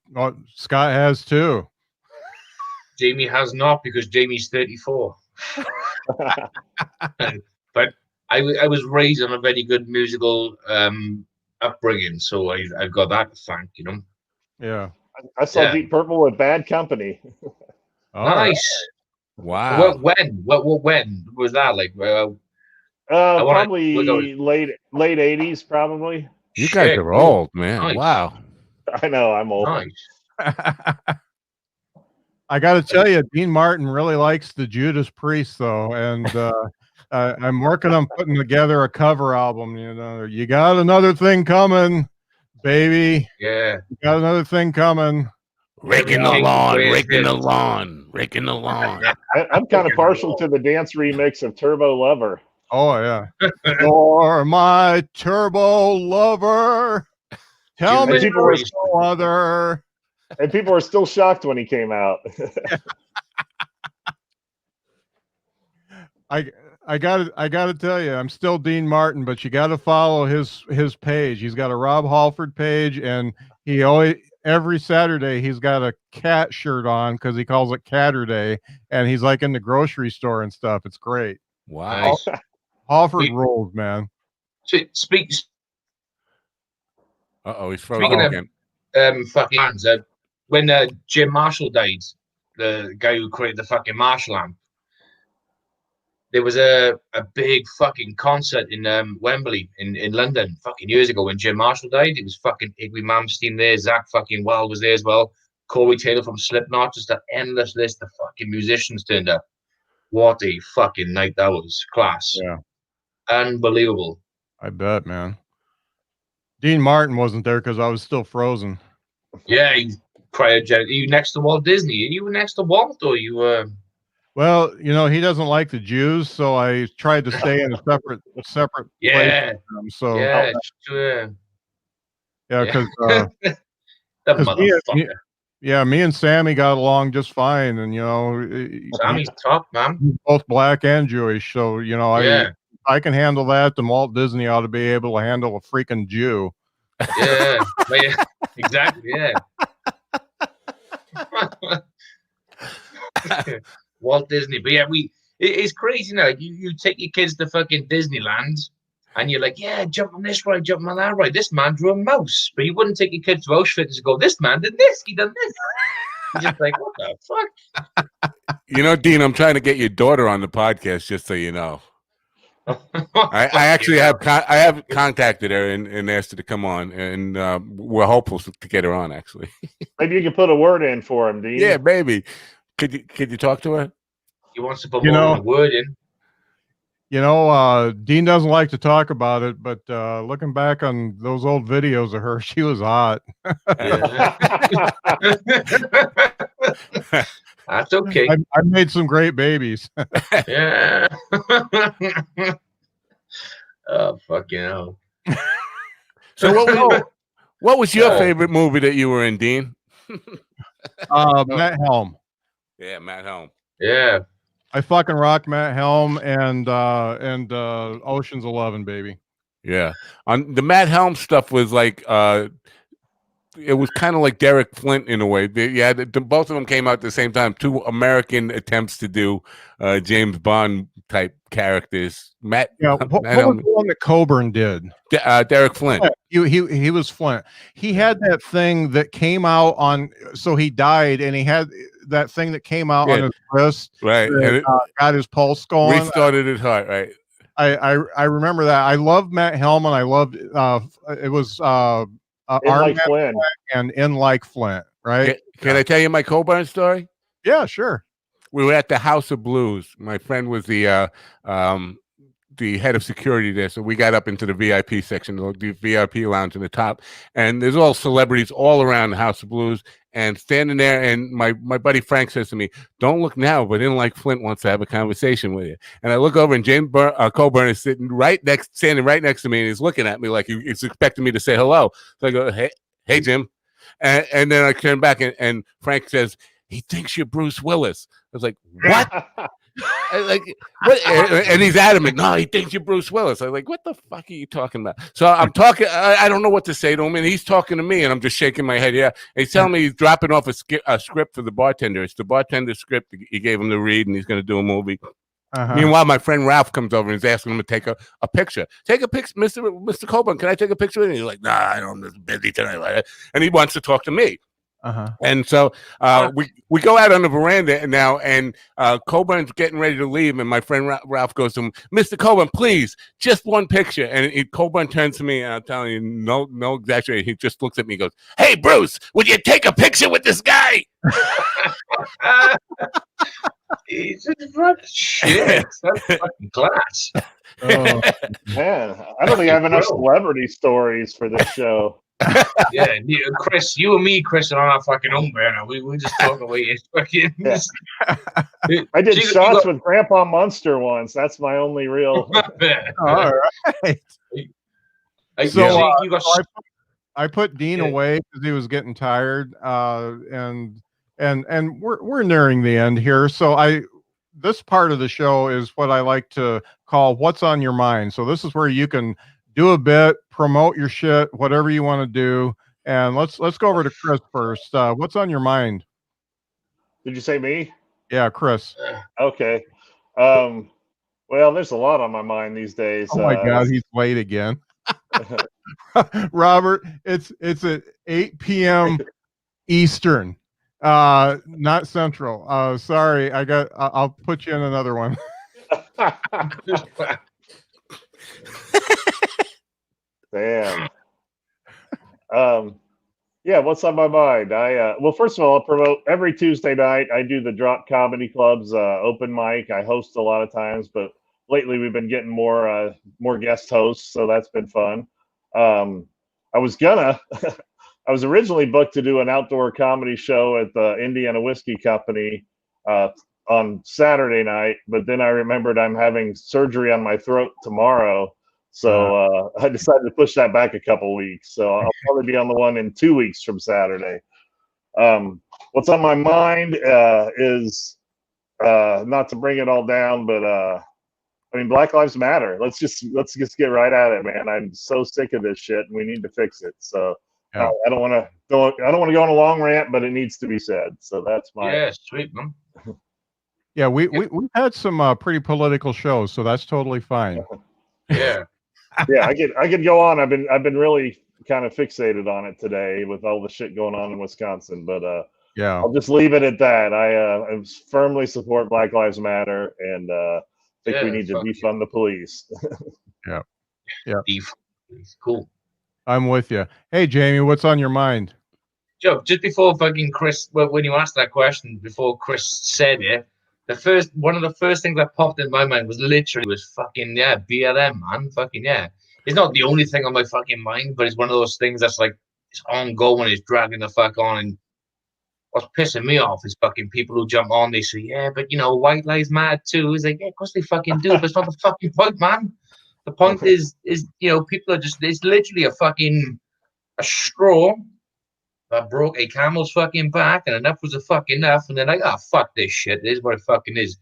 Scott has too. Jamie has not, because Jamie's 34. But I was raised on a very good musical upbringing, so I've got that to thank, Yeah. I saw Deep Purple with Bad Company. Nice. Wow. When was that? Like, probably late '80s, probably. You guys are old, man. Nice. Wow. I know, I'm old. Nice. I got to tell you, Dean Martin really likes the Judas Priest, though, and I'm working on putting together a cover album. You got another thing coming, baby. Yeah, you got another thing coming. Raking the lawn, raking the lawn, raking the lawn. I'm kind of partial to the dance remix of Turbo Lover. Oh yeah, you're my turbo lover. Tell me there's no other. And people were still shocked when he came out. I gotta tell you, I'm still Dean Martin, but you gotta follow his page. He's got a Rob Halford page, and he always every Saturday he's got a cat shirt on because he calls it Catterday, and he's like in the grocery store and stuff. It's great. Wow. Nice. Halford rules, man. Speaks. He's frozen again. Fucking hands. When Jim Marshall died, the guy who created the fucking Marshall amp, there was a big fucking concert in Wembley in London fucking years ago when Jim Marshall died. It was fucking Iggy Malmsteen there, Zach fucking Wild was there as well, Corey Taylor from Slipknot, just an endless list of fucking musicians turned up. What a fucking night that was. Class. Yeah. Unbelievable. I bet, man. Dean Martin wasn't there because I was still frozen. Yeah, he's cryogenic. Are you next to Walt Disney? Are you next to Walt, or you Well, he doesn't like the Jews, so I tried to stay in a separate place. So sure. Yeah, because that motherfucker. Yeah, me and Sammy got along just fine, and Sammy's top, man. he's both black and Jewish, so Yeah. I can handle that. Then Walt Disney ought to be able to handle a freaking Jew. Yeah. Exactly. Yeah. Walt Disney, but yeah, it's crazy now. You take your kids to fucking Disneyland, and you're like, yeah, jump on this ride, jump on that ride. This man drew a mouse, but you wouldn't take your kids to Auschwitz and go, this man did this, he done this. You're just like, what the fuck? Dean, I'm trying to get your daughter on the podcast, just so you know. I actually have contacted her and asked her to come on, and we're hopeful to get her on. Actually, maybe you can put a word in for him, Dean. Yeah, maybe. Could you talk to her? He wants to put more than a word in. Dean doesn't like to talk about it, but looking back on those old videos of her, she was hot. That's okay. I made some great babies. Yeah. Oh, fucking hell. So what was your favorite movie that you were in, Dean? Matt Helm. Yeah, Matt Helm. Yeah. I fucking rock Matt Helm and Ocean's 11, baby. Yeah. On the Matt Helm stuff was like it was kind of like Derek Flint in a way. Both of them came out at the same time. Two American attempts to do James Bond type characters. What was the one that Coburn did? Derek Flint. He was Flint. He had that thing that came out on. So he died, and he had that thing that came out on his wrist. Right, that, got his pulse going. Restarted his heart. Right. I remember that. I loved Matt Helm, and I loved it was. In Like Flint. And In Like Flint, right? Can I tell you my Coburn story? Yeah, sure. We were at the House of Blues. My friend was the head of security there, so we got up into the VIP section, the VIP lounge in the top, and there's all celebrities all around the House of Blues. And standing there, and my buddy Frank says to me, "Don't look now, but In Like Flint wants to have a conversation with you." And I look over, and James Coburn is standing right next to me, and he's looking at me like he's expecting me to say hello. So I go, "Hey, Jim," and then I turn back, and Frank says, "He thinks you're Bruce Willis." I was like, "What?" What? And he's adamant. No, he thinks you're Bruce Willis. I'm like, what the fuck are you talking about? So I'm talking. I don't know what to say to him, and he's talking to me, and I'm just shaking my head. Yeah, and he's telling me he's dropping off a script for the bartender. It's the bartender's script he gave him to read, and he's going to do a movie. Meanwhile, my friend Ralph comes over and is asking him to take a picture. Take a picture, Mr. Coburn. Can I take a picture with you? And he's like, nah, I don't. I'm busy tonight. And he wants to talk to me. And so we go out on the veranda now, and Coburn's getting ready to leave, and my friend Ralph goes to him, "Mr. Coburn, please, just one picture." And Coburn turns to me, and I'm telling you, no exaggeration. He just looks at me and goes, "Hey, Bruce, would you take a picture with this guy?" Jesus, shit, that's fucking class. Oh, man, I don't think I have enough celebrity stories for this show. Yeah, Chris, you and me, Chris, are on our fucking own burner. We just talk away. Fucking. Yeah. I did shots with Grandpa Munster once. That's my only real. All right. I put Dean away because he was getting tired, and we're nearing the end here. So this part of the show is what I like to call "What's on Your Mind." So this is where you can do a bit, promote your shit, whatever you want to do. And let's go over to Chris first. What's on your mind? Did you say me? Yeah, Chris. Okay. Well, there's a lot on my mind these days. Oh my God, he's late again. Robert, it's at 8 p.m. Eastern, not Central. Sorry, I'll put you in another one. Damn. Yeah, what's on my mind? Well, first of all, I'll promote every Tuesday night. I do the Drop Comedy Club's open mic. I host a lot of times, but lately we've been getting more guest hosts, so that's been fun. I was originally booked to do an outdoor comedy show at the Indiana Whiskey Company on Saturday night, but then I remembered I'm having surgery on my throat tomorrow. So I decided to push that back a couple weeks. So I'll probably be on the one in 2 weeks from Saturday. What's on my mind is not to bring it all down, but I mean, Black Lives Matter. Let's just get right at it, man. I'm so sick of this shit, and we need to fix it. So Yeah. I don't want to go. I don't want to go on a long rant, but it needs to be said. So that's my sweet man. Yeah, we've had some pretty political shows, so that's totally fine. Yeah. Yeah, I could go on. I've been really kind of fixated on it today with all the shit going on in Wisconsin, but Yeah. I'll just leave it at that. I firmly support Black Lives Matter, and think we need to defund the police. Yeah. Cool. I'm with you. Hey, Jamie, what's on your mind? Joe, just before fucking Chris, when you asked that question, before Chris said it, one of the first things that popped in my mind was fucking BLM, man, fucking yeah. It's not the only thing on my fucking mind, but it's one of those things that's like it's ongoing, it's dragging the fuck on. And what's pissing me off is fucking people who jump on. They say, yeah, but you know, white lives matter too. It's like, yeah, of course they fucking do, but it's not the fucking point, man. The point is you know, people are it's literally a straw that broke a camel's fucking back, and enough was a fucking enough, and they're like, oh, fuck this shit. This is what it fucking is.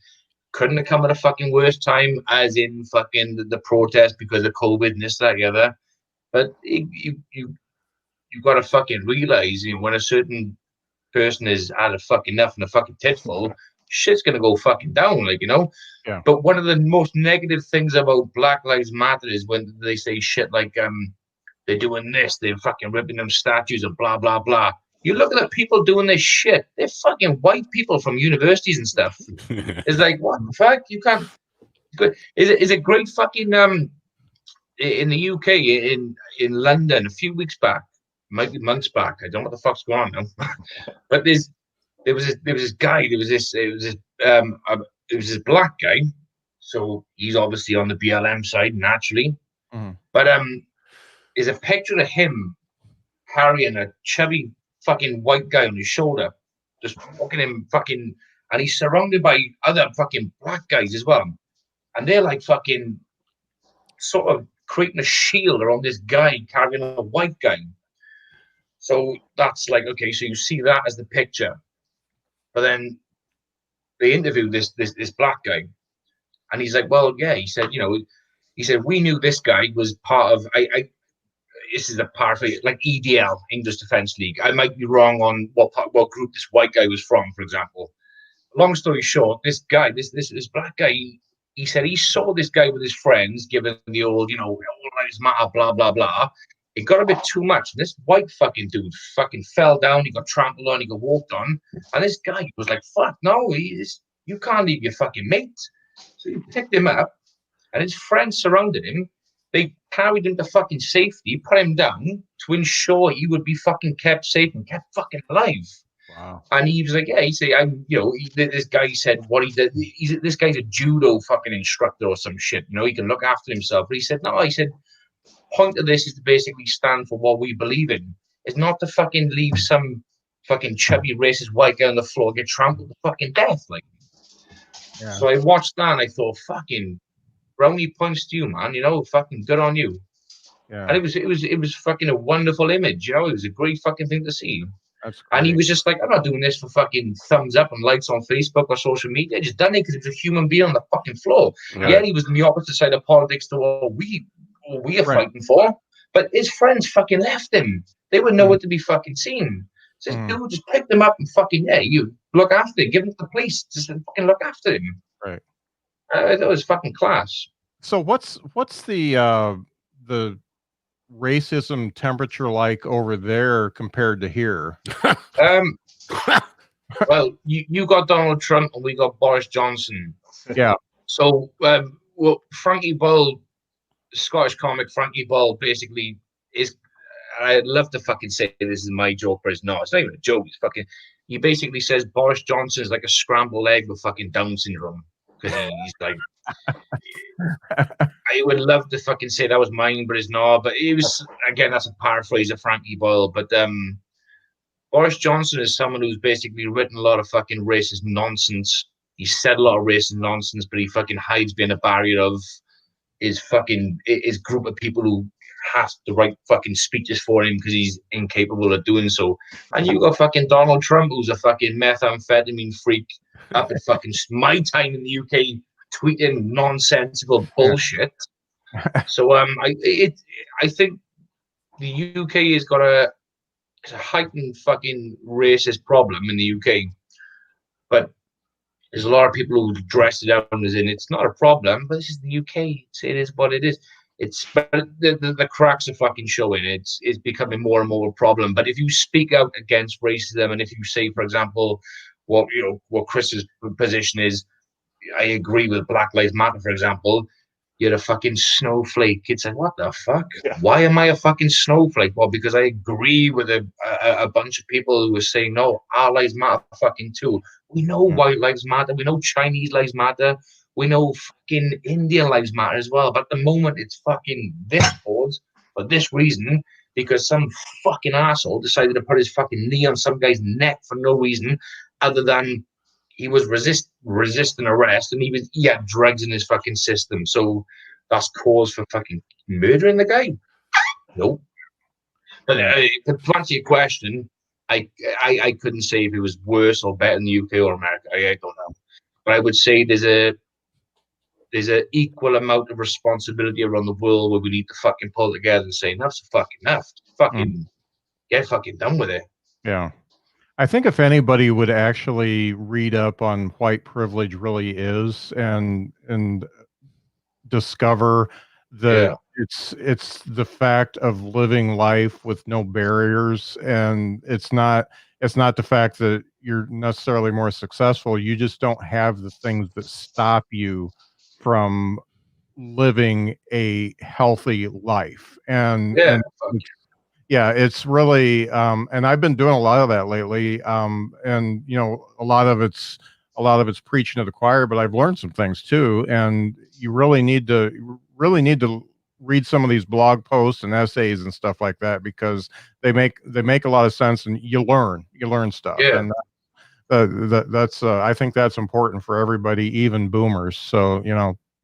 Couldn't have come at a fucking worse time, as in fucking the protest because of COVID and this, that, the other. But you got to fucking realize, you know, when a certain person is had a fucking enough and a fucking titful, shit's gonna go fucking down, like, you know. Yeah. But one of the most negative things about Black Lives Matter is when they say shit like they're doing this, they're fucking ripping them statues and blah blah blah. You look at the people doing this shit, they're fucking white people from universities and stuff. It's like, what the fuck? You can't. Is it great fucking in the UK in London a few weeks back, might be months back. I don't know what the fuck's going on now. But there was this guy. It was this black guy. So he's obviously on the BLM side naturally. Mm-hmm. But there's a picture of him carrying a chubby fucking white guy on his shoulder, just walking him fucking, and he's surrounded by other fucking black guys as well, and they're like fucking sort of creating a shield around this guy carrying a white guy. So that's like, okay, so you see that as the picture, but then they interviewed this black guy, and he's like, well, yeah, he said, you know, he said we knew this guy was part of this is a paraphrase, like EDL, English Defence League. I might be wrong on what group this white guy was from, for example. Long story short, this guy, this black guy, he said he saw this guy with his friends giving the old, you know, all lives matter, blah blah blah. It got a bit too much. And this white fucking dude fucking fell down. He got trampled on. He got walked on. And this guy was like, "Fuck no, you can't leave your fucking mate." So he picked him up, and his friends surrounded him. They carried him to fucking safety, put him down to ensure he would be fucking kept safe and kept fucking alive. Wow. And he was like, yeah, he said, this guy said what he did. This guy's a judo fucking instructor or some shit. You know, he can look after himself. But he said, no, he said, point of this is to basically stand for what we believe in. It's not to fucking leave some fucking chubby racist white guy on the floor get trampled to fucking death. Like, yeah. So I watched that and I thought, fucking brownie points to you, man. You know, fucking good on you. Yeah. And it was fucking a wonderful image. You know, it was a great fucking thing to see. That's great. And he was just like, I'm not doing this for fucking thumbs up and likes on Facebook or social media. I just done it because he was a human being on the fucking floor. Yeah, he was on the opposite side of politics to what we are fighting for. But his friends fucking left him. They were nowhere to be fucking seen. So this dude just picked them up and fucking, you look after him. Give him to the police. Just fucking look after him. Right. That was fucking class. So what's the racism temperature like over there compared to here? Well, you got Donald Trump and we got Boris Johnson. Yeah. So Frankie Bull, Scottish comic Frankie Bull, basically is. I'd love to fucking say this is my joke, but it's not. It's not even a joke. It's fucking. He basically says Boris Johnson is like a scrambled egg with fucking Down syndrome because he's like. I would love to fucking say that was mine, but it's not. But it was, again, that's a paraphrase of Frankie Boyle. But Boris Johnson is someone who's basically written a lot of fucking racist nonsense. He said a lot of racist nonsense, but he fucking hides behind a barrier of his group of people who has to write fucking speeches for him because he's incapable of doing so. And you got fucking Donald Trump, who's a fucking methamphetamine freak up at fucking my time in the UK, tweeting nonsensical bullshit. So I think the UK has got a heightened fucking racist problem in the UK, but there's a lot of people who dress it down as in it's not a problem, but this is the UK. It is what it is. But the cracks are fucking showing. It's becoming more and more a problem. But if you speak out against racism, and if you say, for example, what Chris's position is, I agree with Black Lives Matter, for example. You're a fucking snowflake. It's like, what the fuck? Yeah. Why am I a fucking snowflake? Well, because I agree with a bunch of people who are saying, no, our lives matter fucking too. We know white lives matter. We know Chinese lives matter. We know fucking Indian lives matter as well. But at the moment, it's fucking this cause for this reason because some fucking asshole decided to put his fucking knee on some guy's neck for no reason other than he was resisting arrest, and he had drugs in his fucking system. So that's cause for fucking murdering the guy. Nope. But to answer your question, I couldn't say if it was worse or better in the UK or America. I don't know. But I would say there's an equal amount of responsibility around the world where we need to fucking pull together and say enough's fucking enough. Fucking get fucking done with it. Yeah. I think if anybody would actually read up on white privilege really is and discover that it's the fact of living life with no barriers, and it's not the fact that you're necessarily more successful. You just don't have the things that stop you from living a healthy life. And yeah, it's really, and I've been doing a lot of that lately. And a lot of it's preaching to the choir, but I've learned some things too. And you really need to read some of these blog posts and essays and stuff like that, because they make a lot of sense, and you learn stuff. Yeah. And that's I think that's important for everybody, even boomers. So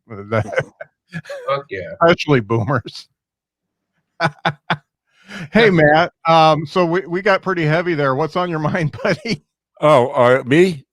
Fuck yeah. especially boomers. Hey, Matt. So we got pretty heavy there. What's on your mind, buddy? Oh, me?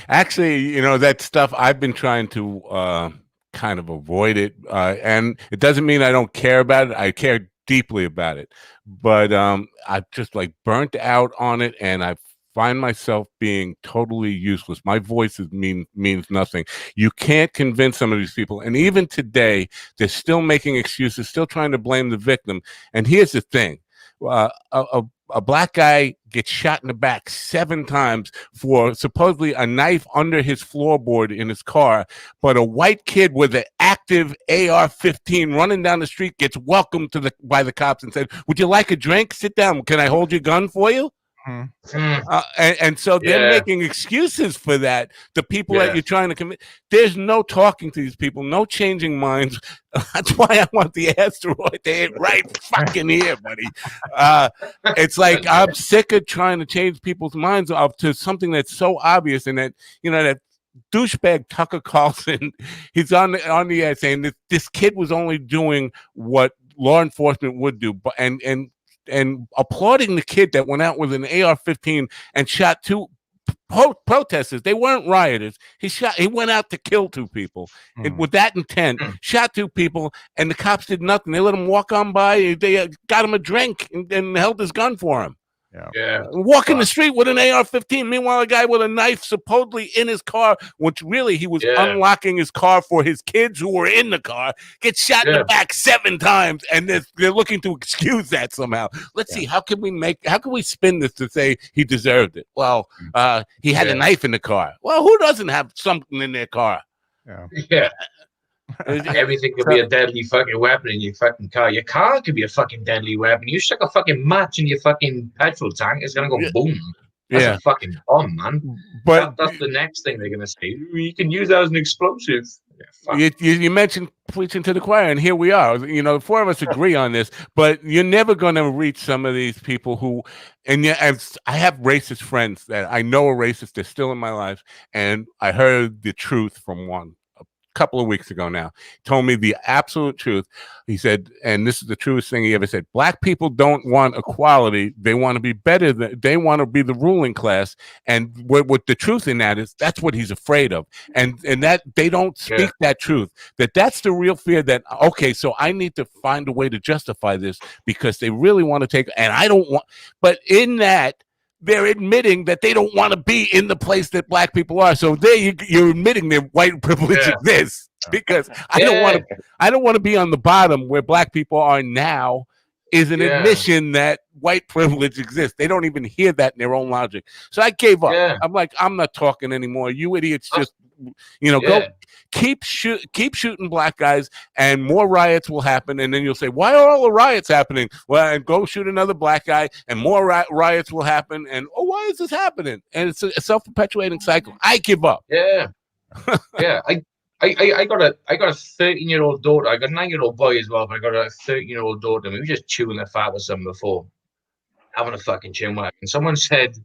Actually, that stuff I've been trying to kind of avoid it, and it doesn't mean I don't care about it. I care deeply about it, but I'm just like burnt out on it, and I find myself being totally useless. My voice means nothing. You can't convince some of these people, and even today, they're still making excuses, still trying to blame the victim. And here's the thing: a black guy gets shot in the back 7 times for supposedly a knife under his floorboard in his car, but a white kid with an active AR-15 running down the street gets welcomed by the cops and said, "Would you like a drink? Sit down. Can I hold your gun for you?" And so they're making excuses for that. The people that you're trying to commit, there's no talking to these people, no changing minds. That's why I want the asteroid to hit right fucking here, buddy. It's like I'm sick of trying to change people's minds up to something that's so obvious, and that that douchebag Tucker Carlson, he's on the air saying this kid was only doing what law enforcement would do, and applauding the kid that went out with an AR-15 and shot 2 protesters. They weren't rioters. He went out to kill 2 people with that intent. Shot 2 people, and the cops did nothing. They let him walk on by. They got him a drink and held his gun for him. Walking the street with an AR-15. Meanwhile, a guy with a knife supposedly in his car, which really he was unlocking his car for his kids who were in the car, gets shot in the back 7 times, and they're looking to excuse that somehow. Let's see, how can we spin this to say he deserved it? Well, he had a knife in the car. Well, who doesn't have something in their car? Everything could be a deadly fucking weapon in your fucking car. Your car could be a fucking deadly weapon. You stick a fucking match in your fucking petrol tank, it's gonna go boom. That's a fucking bomb, man. But that's the next thing they're gonna say. You can use that as an explosive. You mentioned preaching to the choir, and here we are. The 4 of us agree on this, but you're never going to reach some of these people who, and I have racist friends that I know are racist. They're still in my life, and I heard the truth from one couple of weeks ago now, told me the absolute truth. He said, and this is the truest thing he ever said, black people don't want equality. They want to be better than, they want to be the ruling class. And what the truth in that is, that's what he's afraid of. And that they don't speak that truth, that's the real fear, that, okay, so I need to find a way to justify this because they really want to take, and I don't want, but in that, they're admitting that they don't want to be in the place that black people are. So there you're admitting that white privilege exists, because I don't want to be on the bottom where black people are now, is an admission that white privilege exists. They don't even hear that in their own logic. So I gave up. I'm like, I'm not talking anymore. You idiots just, go keep shooting black guys, and more riots will happen. And then you'll say, why are all the riots happening? Well, and go shoot another black guy, and more riots will happen. And why is this happening? And it's a self-perpetuating cycle. I give up. Yeah. I got a 13-year-old daughter. I got a 9-year-old boy as well, but I got a 13-year-old daughter. We were just chewing the fat with some before, having a fucking chin wag. And someone said,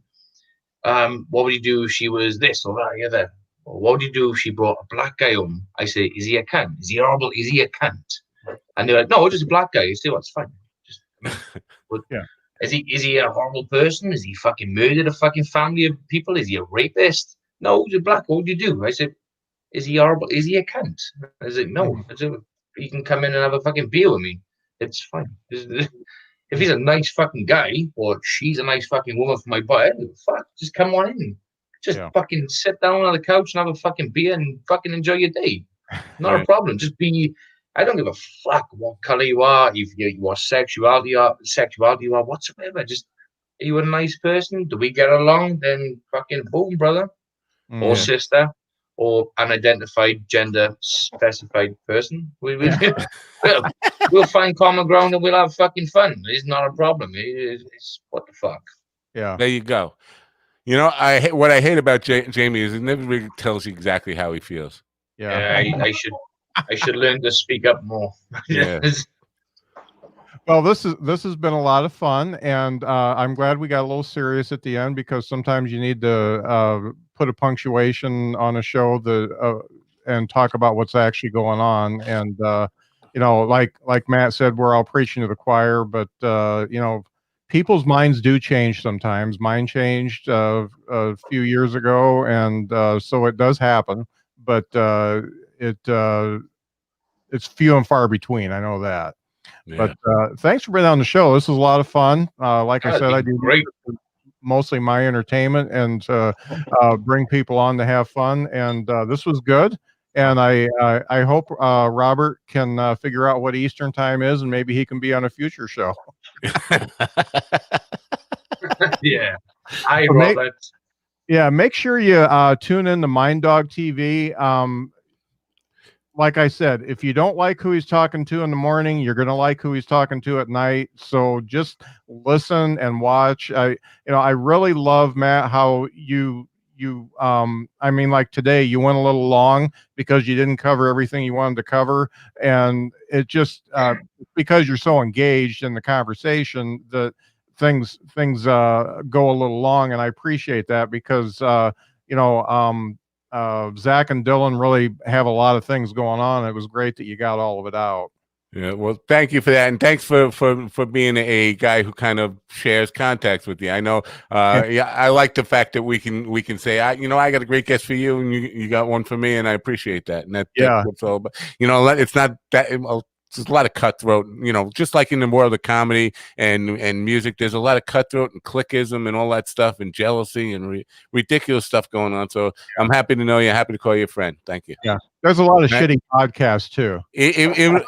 what would you do if she was this or that or the other? Or what would you do if she brought a black guy home? I say, is he a cunt? Is he horrible? Is he a cunt? And they're like, no, just a black guy. You say, well, it's fine. Just, Is he a horrible person? Is he fucking murdered a fucking family of people? Is he a rapist? No, he's a black. What would you do? I said, is he horrible? Is he a cunt? I said, no. I said, he can come in and have a fucking beer with me. It's fine. If he's a nice fucking guy, or she's a nice fucking woman for my boy, fuck, just come on in. Just fucking sit down on the couch and have a fucking beer and fucking enjoy your day. Not a problem. Just be. I don't give a fuck what color you are, if your sexuality you are whatsoever. Just, are you a nice person? Do we get along? Then fucking boom, brother or sister or unidentified gender specified person. We'll find common ground and we'll have fucking fun. It's not a problem. It's what the fuck. Yeah. There you go. What I hate about Jamie is he never really tells you exactly how he feels. Yeah, I should learn to speak up more. Yeah. Well, this has been a lot of fun, and I'm glad we got a little serious at the end, because sometimes you need to put a punctuation on a show and talk about what's actually going on. And like Matt said, we're all preaching to the choir, but people's minds do change sometimes. Mine changed a few years ago, and so it does happen. But it's few and far between. I know that. Yeah. But thanks for being on the show. This was a lot of fun. Like I said, I do mostly my entertainment and bring people on to have fun. And this was good. And I hope Robert can figure out what Eastern time is, and maybe he can be on a future show. Yeah. Hi, Robert. Make sure you tune in to Mind Dog TV. Like I said, if you don't like who he's talking to in the morning, you're going to like who he's talking to at night. So just listen and watch. I really love, Matt, how you I mean, like today you went a little long because you didn't cover everything you wanted to cover. And it just, because you're so engaged in the conversation, that things go a little long. And I appreciate that, because, Zach and Dylan really have a lot of things going on. It was great that you got all of it out. Yeah, well, thank you for that, and thanks for being a guy who kind of shares contacts with you. I know, I like the fact that we can say, I got a great guest for you, and you got one for me, and I appreciate that. And that's what's all. But it's not that. There's a lot of cutthroat, just like in the world of comedy and music, there's a lot of cutthroat and clickism and all that stuff, and jealousy and ridiculous stuff going on. So I'm happy to know you. Happy to call you a friend. Thank you. Yeah. There's a lot of shitty podcasts too. Even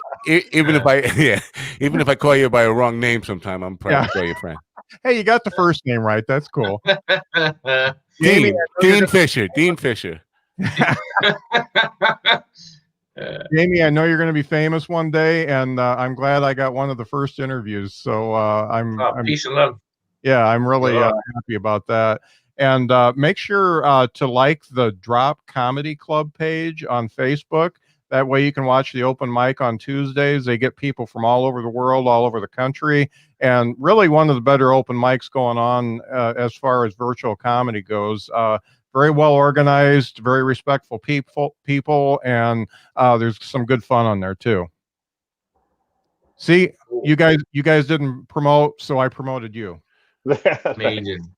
if I call you by a wrong name sometime, I'm proud to call you a friend. Hey, you got the first name right. That's cool. Dean Fisher. Jamie, I know you're going to be famous one day, and I'm glad I got one of the first interviews. So I'm peace and love. Yeah, I'm really happy about that. And make sure to like the Drop Comedy Club page on Facebook. That way you can watch the open mic on Tuesdays. They get people from all over the world, all over the country, and really one of the better open mics going on as far as virtual comedy goes. very well organized, very respectful people, and there's some good fun on there too. See, you guys didn't promote, so I promoted you. Amazing.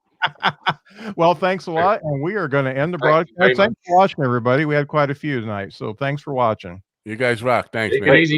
Well, thanks a lot, and we are going to end the broadcast. Thanks for watching, everybody. We had quite a few tonight, so thanks for watching. You guys rock. Thanks, Take man. it easy.